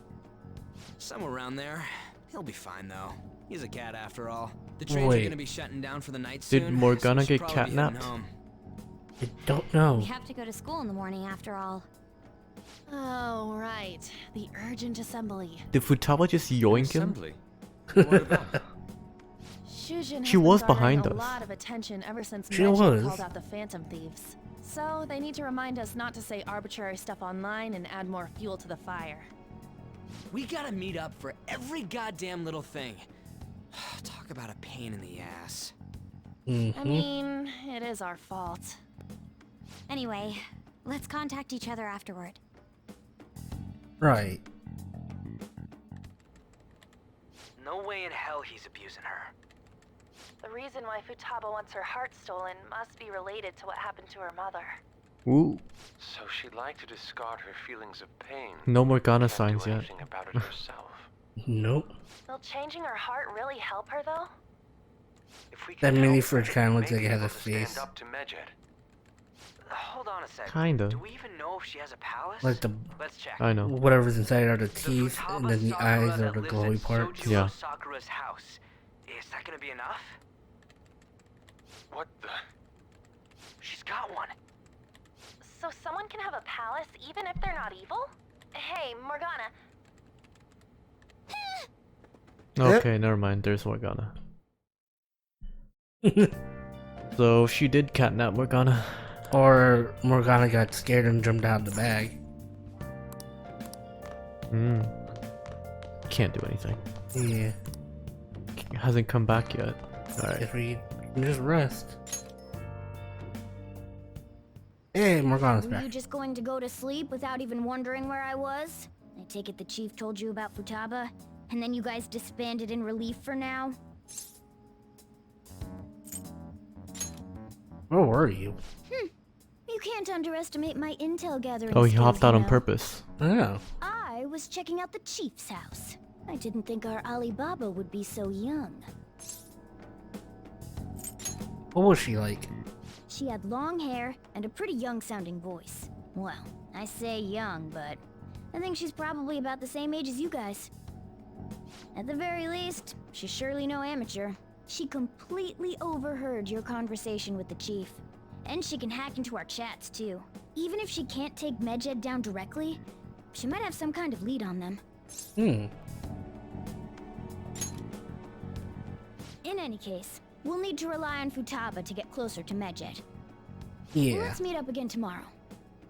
Somewhere around there. He'll be fine though. He's a cat after all. The trains are Wait. gonna be shutting down for the night Did soon. Morgana so we should get probably be heading catnapped? home. I don't know. We have to go to school in the morning after all. Oh, right. The urgent assembly. Did Futaba just yoink him? Assembly. What about? Shujin has She been was garnering behind a us. lot of attention ever since She Medjed was. called out the Phantom Thieves. So they need to remind us not to say arbitrary stuff online and add more fuel to the fire. We gotta meet up for every goddamn little thing. Talk about a pain in the ass. Mm-hmm. I mean, it is our fault. Anyway, let's contact each other afterward. Right. No way in hell he's abusing her. The reason why Futaba wants her heart stolen must be related to what happened to her mother. Ooh. So she'd like to discard her feelings of pain. No Morgana Can't signs do yet. anything about it herself. Nope. Will changing her heart really help her, though? If we That can mini help fridge her, kinda we looks may like it be has a able to stand face. up to Medjed. Hold on a sec. Kinda. Do we even know if she has a palace? Like the Let's check. I know. whatever's inside are the The teeth, Futaba and then the Sakura eyes are that the lives glowy at parts. Sojiro Yeah. Sakura's house. Is that gonna be enough? What the? She's got one. So someone can have a palace even if they're not evil? Hey, Morgana. Okay, never mind. There's Morgana. So she did catnap Morgana. Or Morgana got scared and jumped out of the bag. Hmm. Can't do anything. Yeah. Hasn't come back yet. Alright. Guess we can just rest. Hey, Morgana's Were back. you just going to go to sleep without even wondering where I was? I take it the chief told you about Futaba, and then you guys disbanded in relief for now? Where were you? You can't underestimate my intel gathering Oh, he skills, hopped you out on know. purpose. Oh. I was checking out the chief's house. I didn't think our Alibaba would be so young. What was she like? She had long hair and a pretty young-sounding voice. Well, I say young, but I think she's probably about the same age as you guys. At the very least, she's surely no amateur. She completely overheard your conversation with the chief. And she can hack into our chats, too. Even if she can't take Medjed down directly, she might have some kind of lead on them. Hmm. In any case, we'll need to rely on Futaba to get closer to Medjed. Yeah. Let's meet up again tomorrow.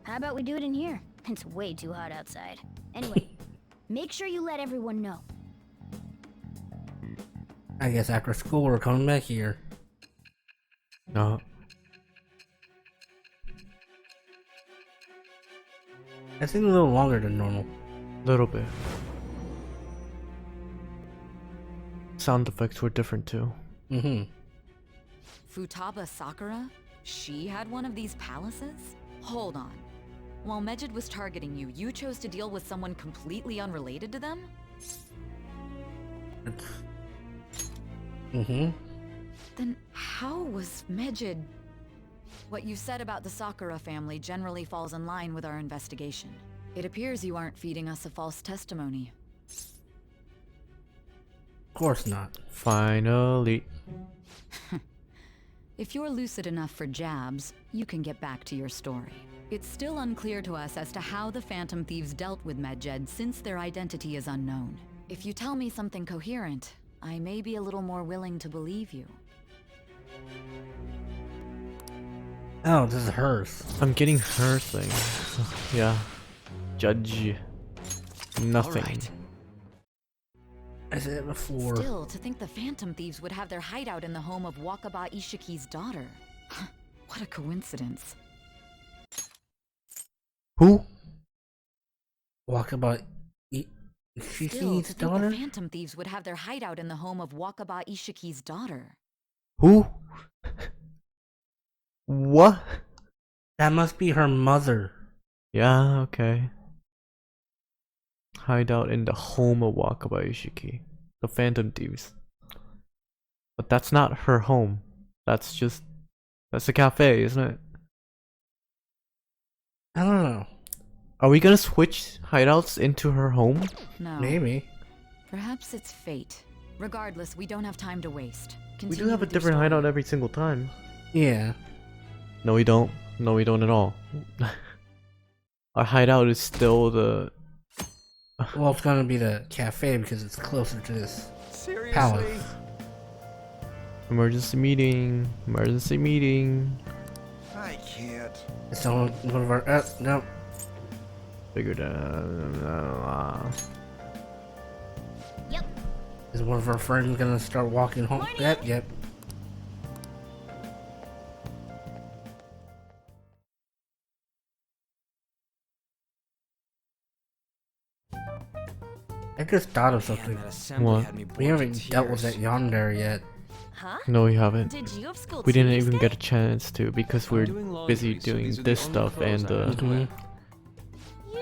How about we do it in here? It's way too hot outside. Anyway, make sure you let everyone know. I guess after school we're coming back here. No. That seemed a little longer than normal. Little bit. Sound effects were different too. Mm-hmm. Futaba Sakura? She had one of these palaces? Hold on. While Medjed was targeting you, you chose to deal with someone completely unrelated to them? Mm-hmm. Then how was Medjed... What you said about the Sakura family generally falls in line with our investigation. It appears you aren't feeding us a false testimony. Of course not. Finally. If you're lucid enough for jabs, you can get back to your story. It's still unclear to us as to how the Phantom Thieves dealt with Medjed since their identity is unknown. If you tell me something coherent, I may be a little more willing to believe you. Oh, this is hers. I'm getting her thing. Yeah. Judge. Nothing. Alright. I said it before. Still, to think the Phantom Thieves would have their hideout in the home of Wakaba Ishiki's daughter. What a coincidence. Who? Walkabout Still, Ishiki's to think daughter? the Phantom Thieves would have their hideout in the home of Wakaba Ishiki's daughter. Who? What? That must be her mother. Yeah, okay. Hideout in the home of Wakaba Ishiki. The Phantom Thieves. But that's not her home. That's a cafe, isn't it? I don't know. Are we gonna switch hideouts into her home? No. Maybe. Perhaps it's fate. Regardless, we don't have time to waste. We do Continue have a with your different story. hideout every single time. Yeah. No, we don't. No, we don't at all. Our hideout is still the... Well, it's gonna be the cafe because it's closer to this Seriously? palace. Emergency meeting. Emergency meeting. I can't. It's on one of our. No. Figured Yep. Is one of our friends gonna start walking home? Morning. Yep. I just thought of Man, something. that assembly What? had me bored We to haven't dealt with tears. that yondere yet. Huh? No, we haven't. Did you have school We didn't too even today? get a chance to because I'm we're doing laundry, busy so doing these are the this only stuff clothes and I have to wear.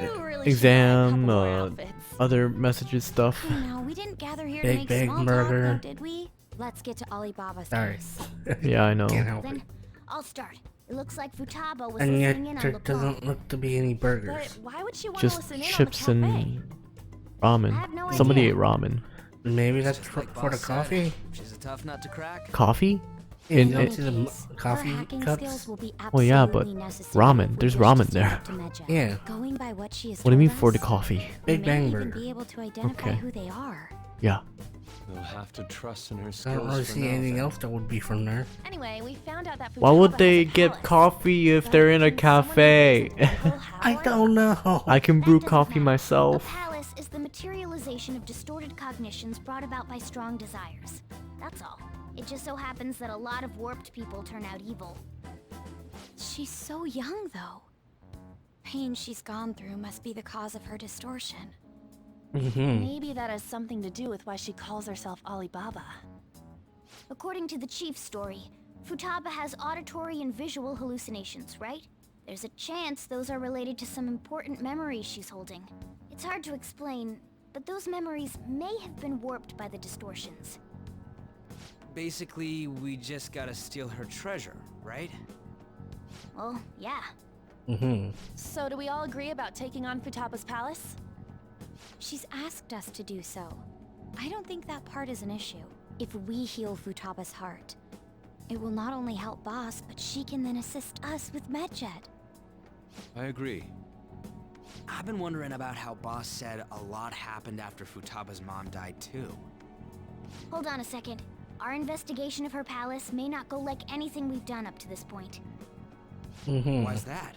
You really exam, should buy a couple more outfits. other messages stuff. Hey, now, we didn't gather here Big to make Bang small Burger. talk, though, did we? Let's get to Alibaba's Sorry. house. Yeah, I know. Can't help Then, it. I'll start. It looks like Futaba was And listening in yet on there LeBlanc. doesn't look to be any But burgers. why would she want to Just listen in chips on the cafe? and ramen. I have no Somebody idea. ate ramen. Maybe that's Just for, like for the Boss said, coffee? She's a tough nut to crack. Coffee? Yeah, In- you don't in- see the Her coffee hacking cups? skills will be Well, yeah, but absolutely necessary ramen. if we There's wish to ramen stand there. up to Medjed. Yeah. Going by what she has What do you mean told for the us, coffee? Big we Bang may even Burger. be able to identify Okay. who they are. Yeah. We'll have to trust in her I skills don't really for see now, anything then. else that would be from there. Anyway, we found out that Why would Futaba they has a get palace. coffee if But they're in a can someone who cafe? isn't local have I one? don't know. I can That brew doesn't coffee matter. myself. A palace is the materialization of distorted cognitions brought about by strong desires. That's all. It just so happens that a lot of warped people turn out evil. She's so young, though. Pain she's gone through must be the cause of her distortion. Maybe that has something to do with why she calls herself Alibaba. According to the chief's story, Futaba has auditory and visual hallucinations, right? There's a chance those are related to some important memories she's holding. It's hard to explain, but those memories may have been warped by the distortions. Basically, we just gotta steal her treasure, right? Well, yeah. So do we all agree about taking on Futaba's palace? She's asked us to do so. I don't think that part is an issue. If we heal Futaba's heart, it will not only help Boss, but she can then assist us with Medjed. I agree. I've been wondering about how Boss said a lot happened after Futaba's mom died too. Hold on a second. Our investigation of her palace may not go like anything we've done up to this point. Why's that?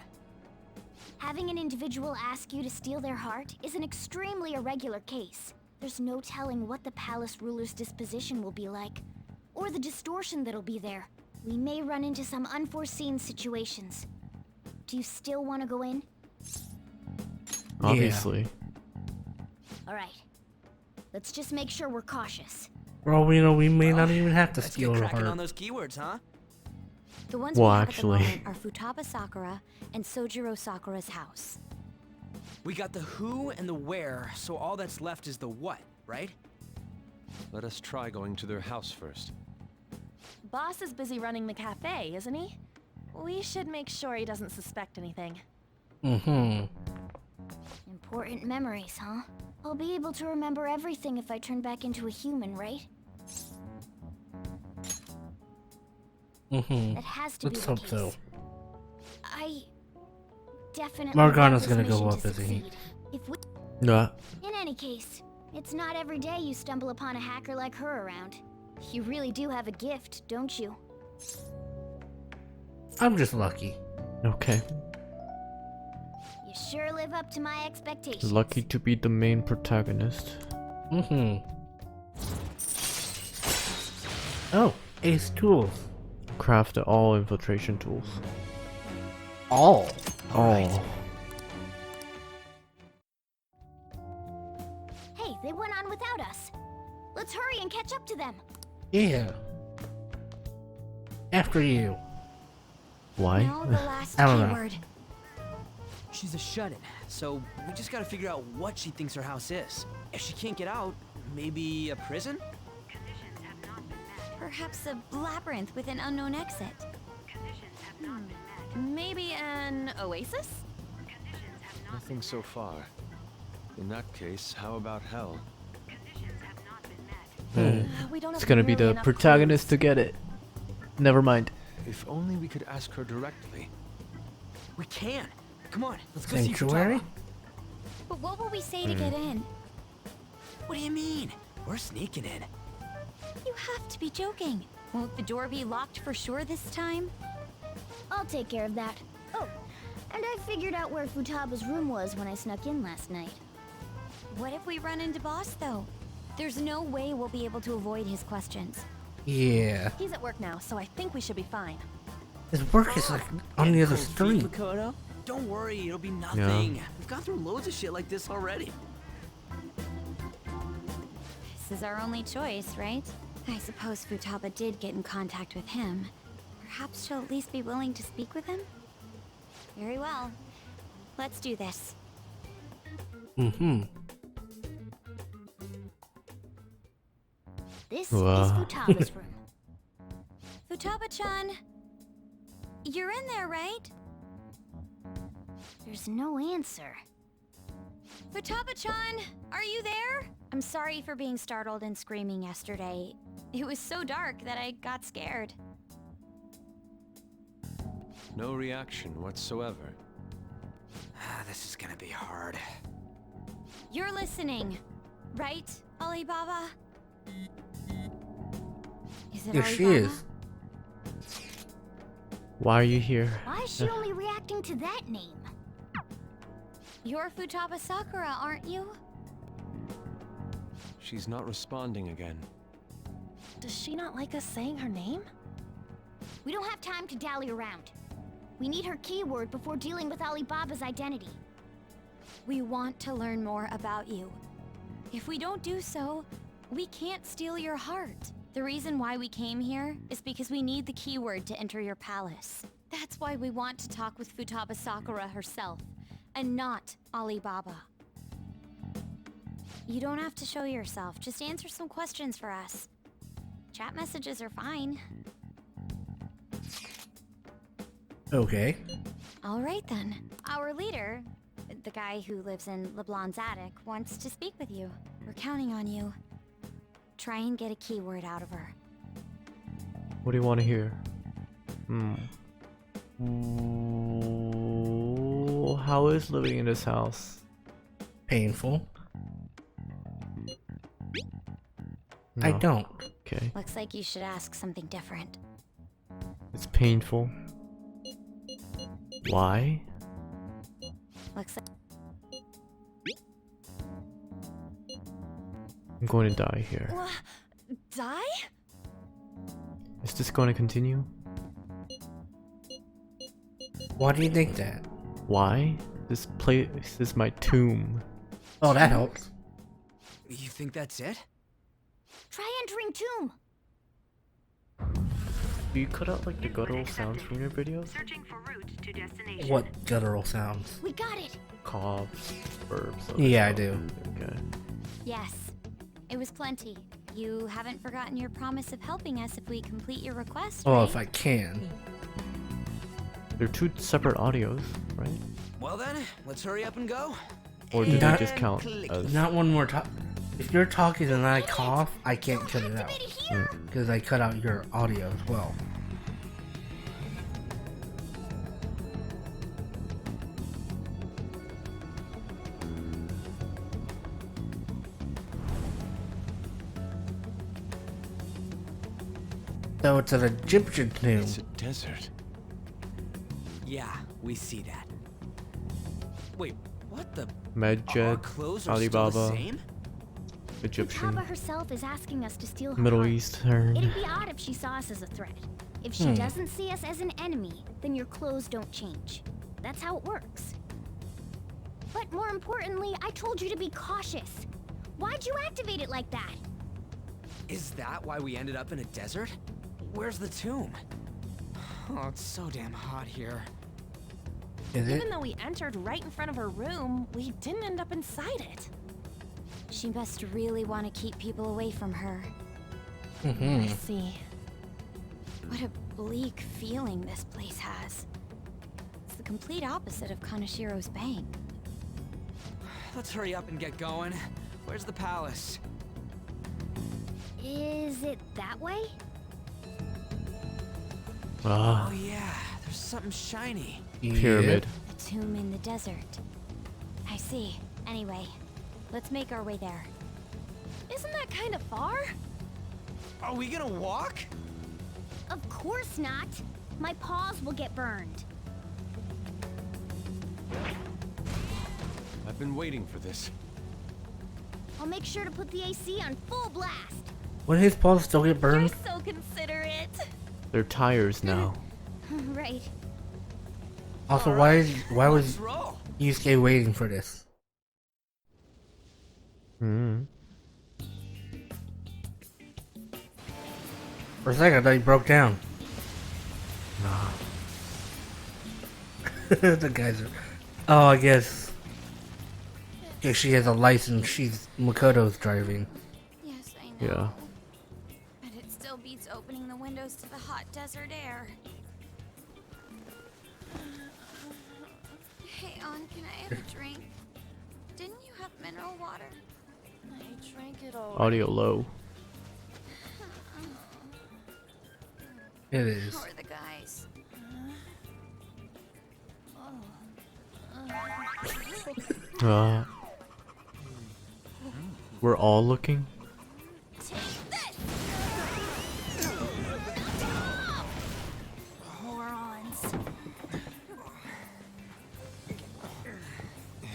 Having an individual ask you to steal their heart is an extremely irregular case. There's no telling what the palace ruler's disposition will be like, or the distortion that'll be there. We may run into some unforeseen situations. Do you still want to go in? Obviously. Alright. Let's just make sure we're cautious. Well, you know, we may not even have to Let's steal get her cracking on heart. those keywords, huh? The ones Well, we have actually. at the moment are Futaba Sakura and Sojiro Sakura's house. We got the who and the where, so all that's left is the what, right? Let us try going to their house first. Boss is busy running the cafe, isn't he? We should make sure he doesn't suspect anything. Important memories, huh? I'll be able to remember everything if I turn back into a human, right? That has to Let's be the hope case. so. I definitely Morgana's want gonna this go mission up, to isn't he? succeed. If we Yeah. In any case, it's not every day you stumble upon a hacker like her around. You really do have a gift, don't you? I'm just lucky. Okay. You sure live up to my expectations. Lucky to be the main protagonist. Oh, Ace Tools. Craft all infiltration tools. All. All. Hey, they went on without us. Let's hurry and catch up to them. Yeah. After you. Why? Now the last I don't know. keyword. She's a shut-in, so we just gotta figure out what she thinks her house is. If she can't get out, maybe a prison? Perhaps a labyrinth with an unknown exit. Maybe an oasis? Nothing so far. In that case, how about hell? We don't It's have gonna be nearly the enough protagonist to clues. get it. Never mind. If only we could ask her directly. We can! Come on, let's go see Sanctuary? Futaba. But what will we say to get in? What do you mean? We're sneaking in. You have to be joking. Won't the door be locked for sure this time? I'll take care of that. Oh, and I figured out where Futaba's room was when I snuck in last night. What if we run into Boss, though? There's no way we'll be able to avoid his questions. Yeah. He's at work now, so I think we should be fine. His work is like on the other Cold feet, street. Makoto? Don't worry, it'll be nothing. We've gone through loads of shit like this already. This is our only choice, right? I suppose Futaba did get in contact with him. Perhaps she'll at least be willing to speak with him? Very well. Let's do this. This Wow. is Futaba's room. Futaba-chan! You're in there, right? There's no answer. Futaba-chan! Are you there? I'm sorry for being startled and screaming yesterday. It was so dark that I got scared. No reaction whatsoever. This is gonna be hard. You're listening, right, Alibaba? Is it Yes, she Alibaba? is. Why are you here? Why is she only reacting to that name? You're Futaba Sakura, aren't you? She's not responding again. Does she not like us saying her name? We don't have time to dally around. We need her keyword before dealing with Alibaba's identity. We want to learn more about you. If we don't do so, we can't steal your heart. The reason why we came here is because we need the keyword to enter your palace. That's why we want to talk with Futaba Sakura herself, and not Alibaba. You don't have to show yourself, just answer some questions for us. Chat messages are fine. Okay. All right then. Our leader, the guy who lives in LeBlanc's attic, wants to speak with you. We're counting on you. Try and get a keyword out of her. What do you want to hear? So, how is living in this house? Painful. No. I don't. Okay. Looks like you should ask something different. It's painful. Why? Looks like I'm going to die here. Die? Is this going to continue? Why do you think that? Why? This place is my tomb. Oh, that helps. You think that's it? try entering tomb. Do you cut out like the guttural sounds from your videos? What guttural sounds? We got it. Coughs, burps. Yeah, I do. Okay. Yes, it was plenty. You haven't forgotten your promise of helping us if we complete your request, Oh, right? if I can. They're two separate audios, right? Well then, let's hurry up and go. Or do they Not- just count as... Not one more time. If you're talking and I cough, I can't cut it out. Because I cut out your audio as well. So it's an Egyptian tomb. It's a desert. Yeah, we see that. Wait, what the? Are our Medjed, clothes are Alibaba, still the same? Egyptian, Futaba herself is asking us to steal her Middle heart. Eastern. It'd be odd if she saw us as a threat. If she doesn't see us as an enemy, then your clothes don't change. That's how it works. But more importantly, I told you to be cautious. Why'd you activate it like that? Is that why we ended up in a desert? Where's the tomb? Oh, it's so damn hot here. Is it? Even though we entered right in front of her room, we didn't end up inside it. She must really want to keep people away from her. I see. What a bleak feeling this place has. It's the complete opposite of Kanashiro's bank. Let's hurry up and get going. Where's the palace? Is it that way? Ah, Oh yeah, there's something shiny. pyramid. The tomb in the desert. I see. Anyway, let's make our way there. Isn't that kind of far? Are we gonna walk? Of course not. My paws will get burned. I've been waiting for this. I'll make sure to put the AC on full blast. Would his paws still get You're burned? so considerate. They're tires now. Right. Also, why was Let's roll. Yusuke waiting for this? Hmm. For a second, I thought he broke down. Nah. The guys are... Oh, I guess... If she has a license, Makoto's driving. Yes, I know. Yeah. But it still beats opening the windows to the hot desert air. Hey, On, can I have a drink? Didn't you have mineral water? I drank it all. Audio low. It is. How are the guys? We're all looking. Take this! Morons.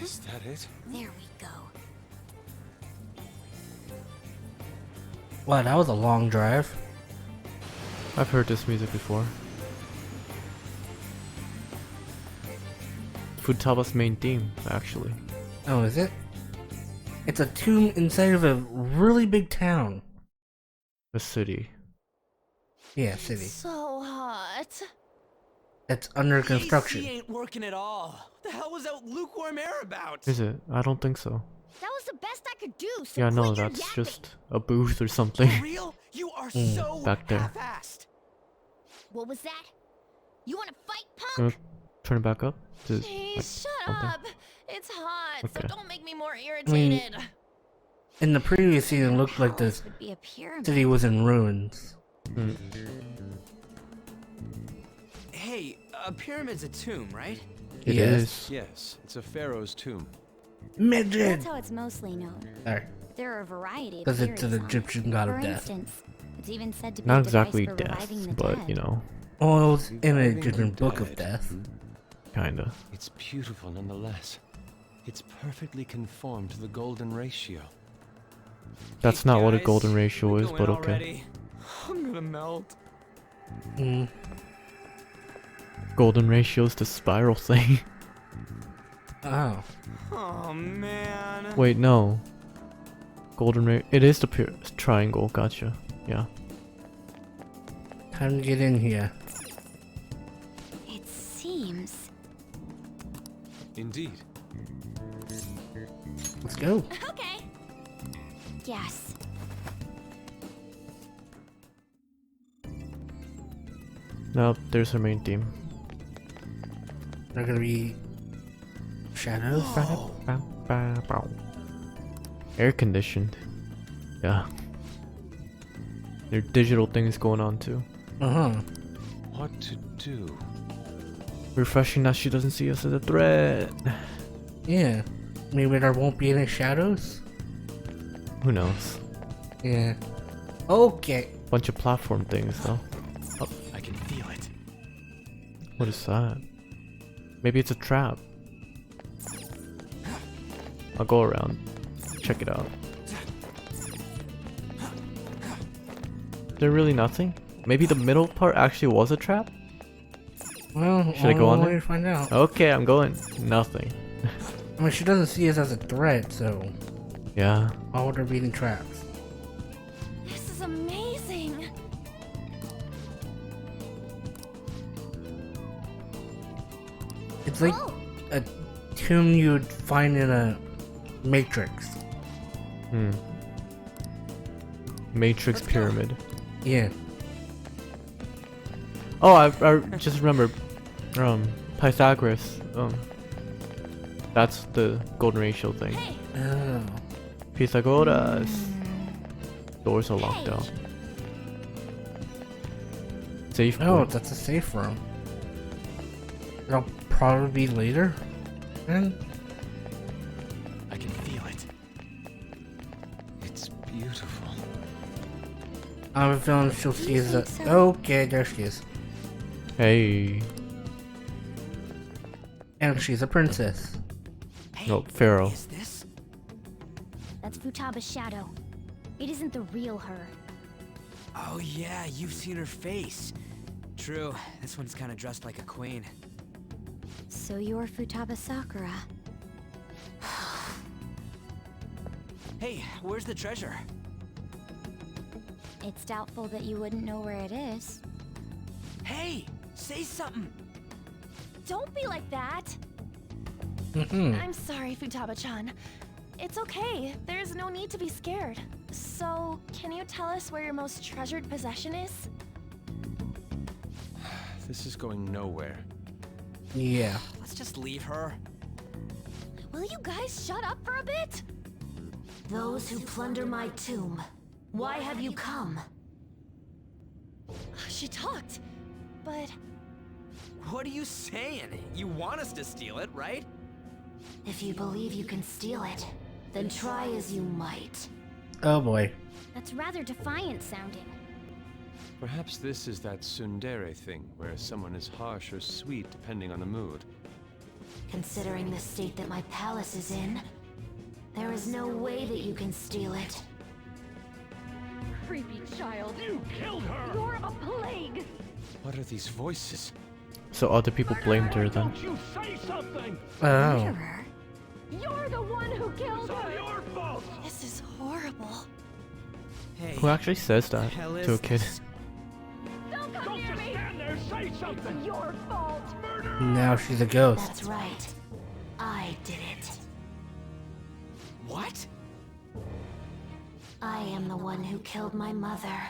Is that it? There we go. Wow, that was a long drive. I've heard this music before. Futaba's main theme, actually. Oh, is it? It's a tomb inside of a really big town. A city. Yeah, city. So hot. That's under AC construction. ain't working at all. What the hell was that lukewarm air about? Is it? I don't think so. That was the best I could do, so Yeah, no, quit your that's yapping. just a booth or something. For real? You are so back there. half-assed. What was that? You wanna fight, punk? Gonna turn it back up? To, Please, like, shut something? up. It's hot, Okay. so don't make me more mean- irritated. In the previous scene, it looked like This this would be a pyramid. city was in ruins. Mm. Hey, A pyramid's a tomb, right? It Yes. is. Yes, it's a pharaoh's tomb. Midget. That's how it's mostly known. Sorry. There are a variety of Because it's theories an on it. Egyptian god For of death. instance, it's even said to be Not a device exactly for death, reviving the but dead. you know, Oh, it's in a Reviving Egyptian the book of dead. death. kinda. It's beautiful nonetheless. It's perfectly conformed to the golden ratio. That's Hey, not what a guys, golden ratio we is, go but in okay. already? I'm gonna melt. Mm. Golden ratio is the spiral thing. Oh. Oh man. Wait, no. Golden ray. It is the triangle. Gotcha. Yeah. Time to get in here. It seems. Indeed. Let's go. Okay. Yes. Nope, there's her main theme. They're gonna be shadows. Air conditioned. Yeah. There are digital things going on too. Uh-huh. What to do? Refreshing that she doesn't see us as a threat. Yeah. Maybe there won't be any shadows. Who knows? Yeah. Okay. Bunch of platform things though. I can feel it. What is that? Maybe it's a trap. I'll go around. Check it out. Is there really nothing? Maybe the middle part actually was a trap? Well, Should I go on there? there? To find out. Okay, I'm going. Nothing. I mean, she doesn't see us as a threat, so Yeah. why would there be any traps? This is amazing. It's like Oh, a tomb you'd find in a Matrix. Hmm. Matrix Let's go. pyramid. Yeah. Oh, I just remembered. Pythagoras. That's the golden ratio thing. hey, Oh. Pythagoras. Doors are locked Hey. out. Safe. Oh, point. that's a safe room. It'll probably be later. Then I can feel it. It's beautiful. I have a feeling she'll see us. think so? Okay, there she is. Hey. And she's a princess. Hey, No, Pharaoh. is this? That's Futaba's shadow. It isn't the real her. Oh yeah, you've seen her face. True, this one's kind of dressed like a queen. So you're Futaba Sakura. Hey, where's the treasure? It's doubtful that you wouldn't know where it is. Hey, say something. don't be like that. I'm sorry, Futaba-chan. It's okay. There's no need to be scared. So, can you tell us where your most treasured possession is? This is going nowhere. Yeah. Let's just leave her. Will you guys shut up for a bit? Those who plunder my tomb, why have you come? She talked, but What are you saying? You want us to steal it, right? If you believe you can steal it, then try as you might. Oh boy. That's rather defiant sounding. Perhaps this is that tsundere thing, where someone is harsh or sweet depending on the mood. Considering the state that my palace is in, there is no way that you can steal it. creepy child. You killed her. You're a plague. What are these voices? So other people blamed her then. Oh. Murderer? You're the one who killed her. This is horrible. Hey, Who actually says that hell to a is kid? this? Don't come near me. Stand there. Say something. It's your fault. Now she's a ghost. That's right. I did it. What? I am the one who killed my mother.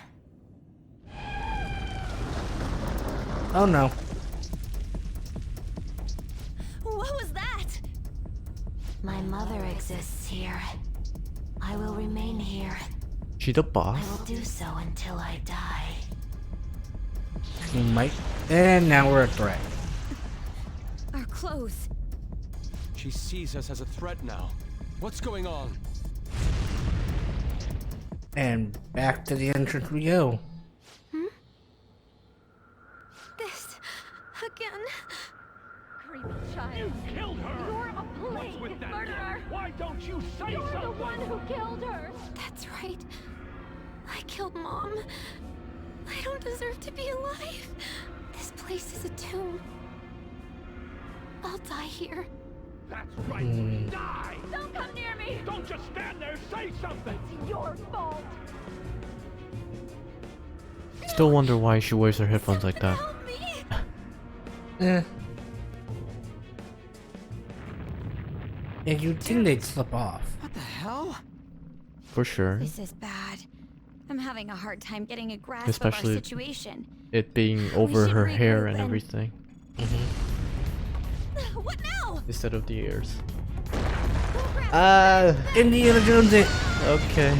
Oh no. What was that? My mother exists here. I will remain here. She the I boss? will do so until I die. She might. And now we're a threat. close. She sees us as a threat now. What's going on? And back to the entrance we go. This again. Creepy child. You killed her! You're a plague murderer. Why don't you say You're something? the one who killed her. That's right. I killed Mom. I don't deserve to be alive. This place is a tomb. I'll die here. That's right. Die! Don't come near me. Don't just stand there. Say something. It's your fault. Still wonder why she wears her headphones like that. Help me! Eh. And you'd think they'd slip off. What the hell? For sure. This is bad. I'm having a hard time getting a grasp Especially of our situation. it being over should her hair regroup and and- everything. What now? Instead of the ears. Indiana Jones it. Okay.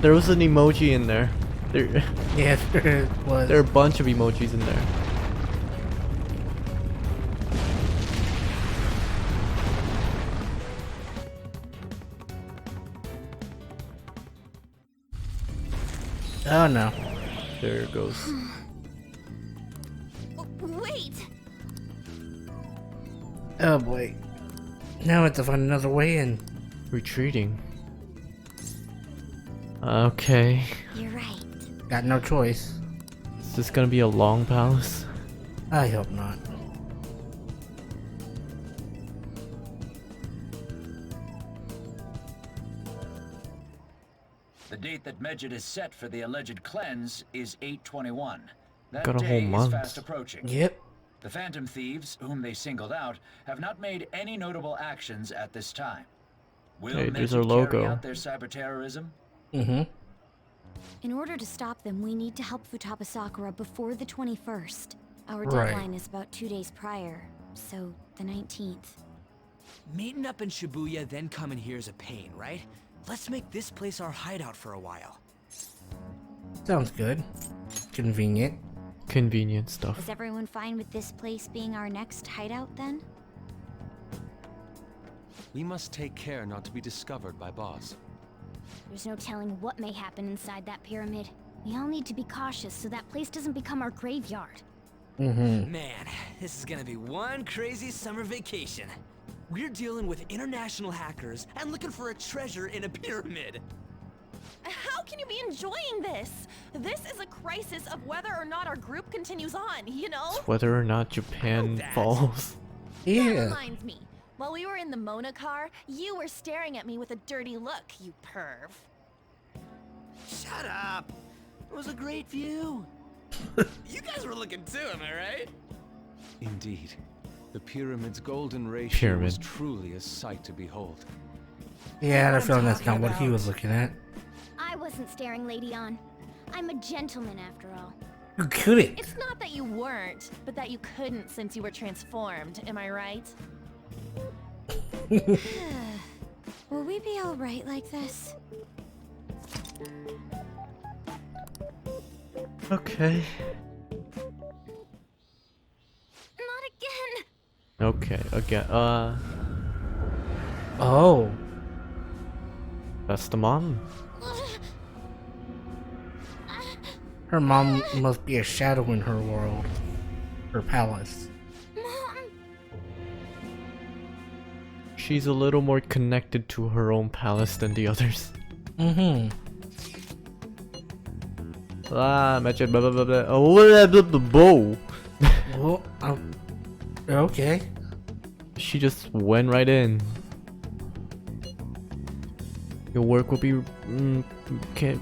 There was an emoji in there. There Yes, there was. are a bunch of emojis in there. Oh no. There it goes. Wait! Oh boy. Now I have to find another way in. Retreating. Okay. You're right. Got no choice. Is this gonna be a long palace? I hope not. The date that Medjed is set for the alleged cleanse is 8/21. That Got a whole day is month. fast approaching. Yep. The Phantom Thieves, whom they singled out, have not made any notable actions at this time. Will Hey, there's Medjed our logo. carry out their cyber terrorism? Mm-hmm. In order to stop them, we need to help Futaba Sakura before the 21st. Our Right. deadline is about 2 days prior, so the 19th. Meeting up in Shibuya, then coming here is a pain, right? Let's make this place our hideout for a while. Sounds good. Convenient. Convenient stuff. Is everyone fine with this place being our next hideout then? We must take care not to be discovered by Boss. There's no telling what may happen inside that pyramid. We all need to be cautious so that place doesn't become our graveyard. Mm-hmm. Man, this is gonna be one crazy summer vacation. We're dealing with international hackers and looking for a treasure in a pyramid. How can you be enjoying this? This is a crisis of whether or not our group continues on, you know? Whether or not Japan that. falls. That Yeah. reminds me. While we were in the Mona car, you were staring at me with a dirty look, you perv. Shut up! It was a great view. You guys were looking too, am I right? Indeed. The pyramid's golden ratio Pyramid. was truly a sight to behold. Yeah, I had a What I'm feeling that's not talking what he was about. looking at. I wasn't staring, Lady On. I'm a gentleman after all. You couldn't. It's not that you weren't, but that you couldn't since you were transformed, am I right? Will we be alright like this? Okay. Not again! Okay, again. Oh. That's the mom. Her mom must be a shadow in her world. Her palace. Mom! She's a little more connected to her own palace than the others. Mm-hmm. Imagine blah blah blah blah. Oh, blah blah blah blah. Well, okay. She just went right in. Your work will be can't.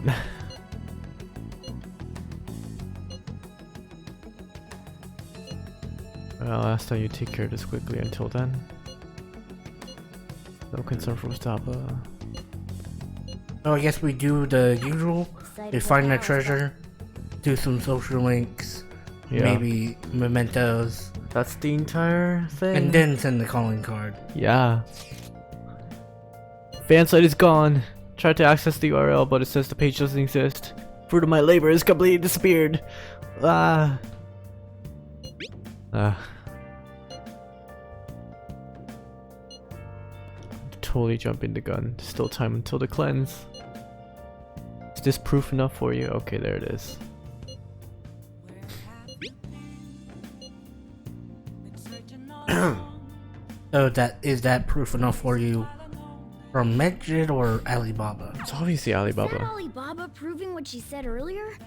I'll ask that you take care of this quickly. Until then, no concern for Futaba. Oh, I guess we do the usual. We find the treasure, do some social links, Yeah. maybe mementos, That's the entire thing. and then send the calling card. Yeah. Fan site is gone. Tried to access the URL, but it says the page doesn't exist. Fruit of my labor has completely disappeared. Ah. totally jumping the gun. Still time until the cleanse. Is this proof enough for you? Okay, there it is. So is that proof enough for you from Medjed or Alibaba? It's obviously Alibaba. Is that Alibaba proving what she said earlier?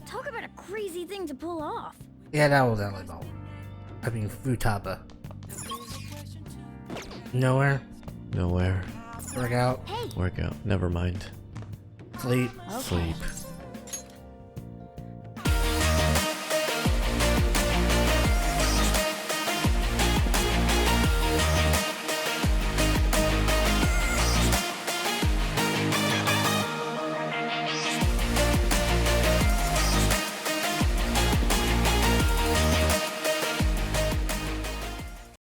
Talk about a crazy thing to pull off. Yeah, that was Alibaba. I mean, Futaba. Nowhere? Nowhere. Workout? Workout. Never mind. Sleep? Sleep.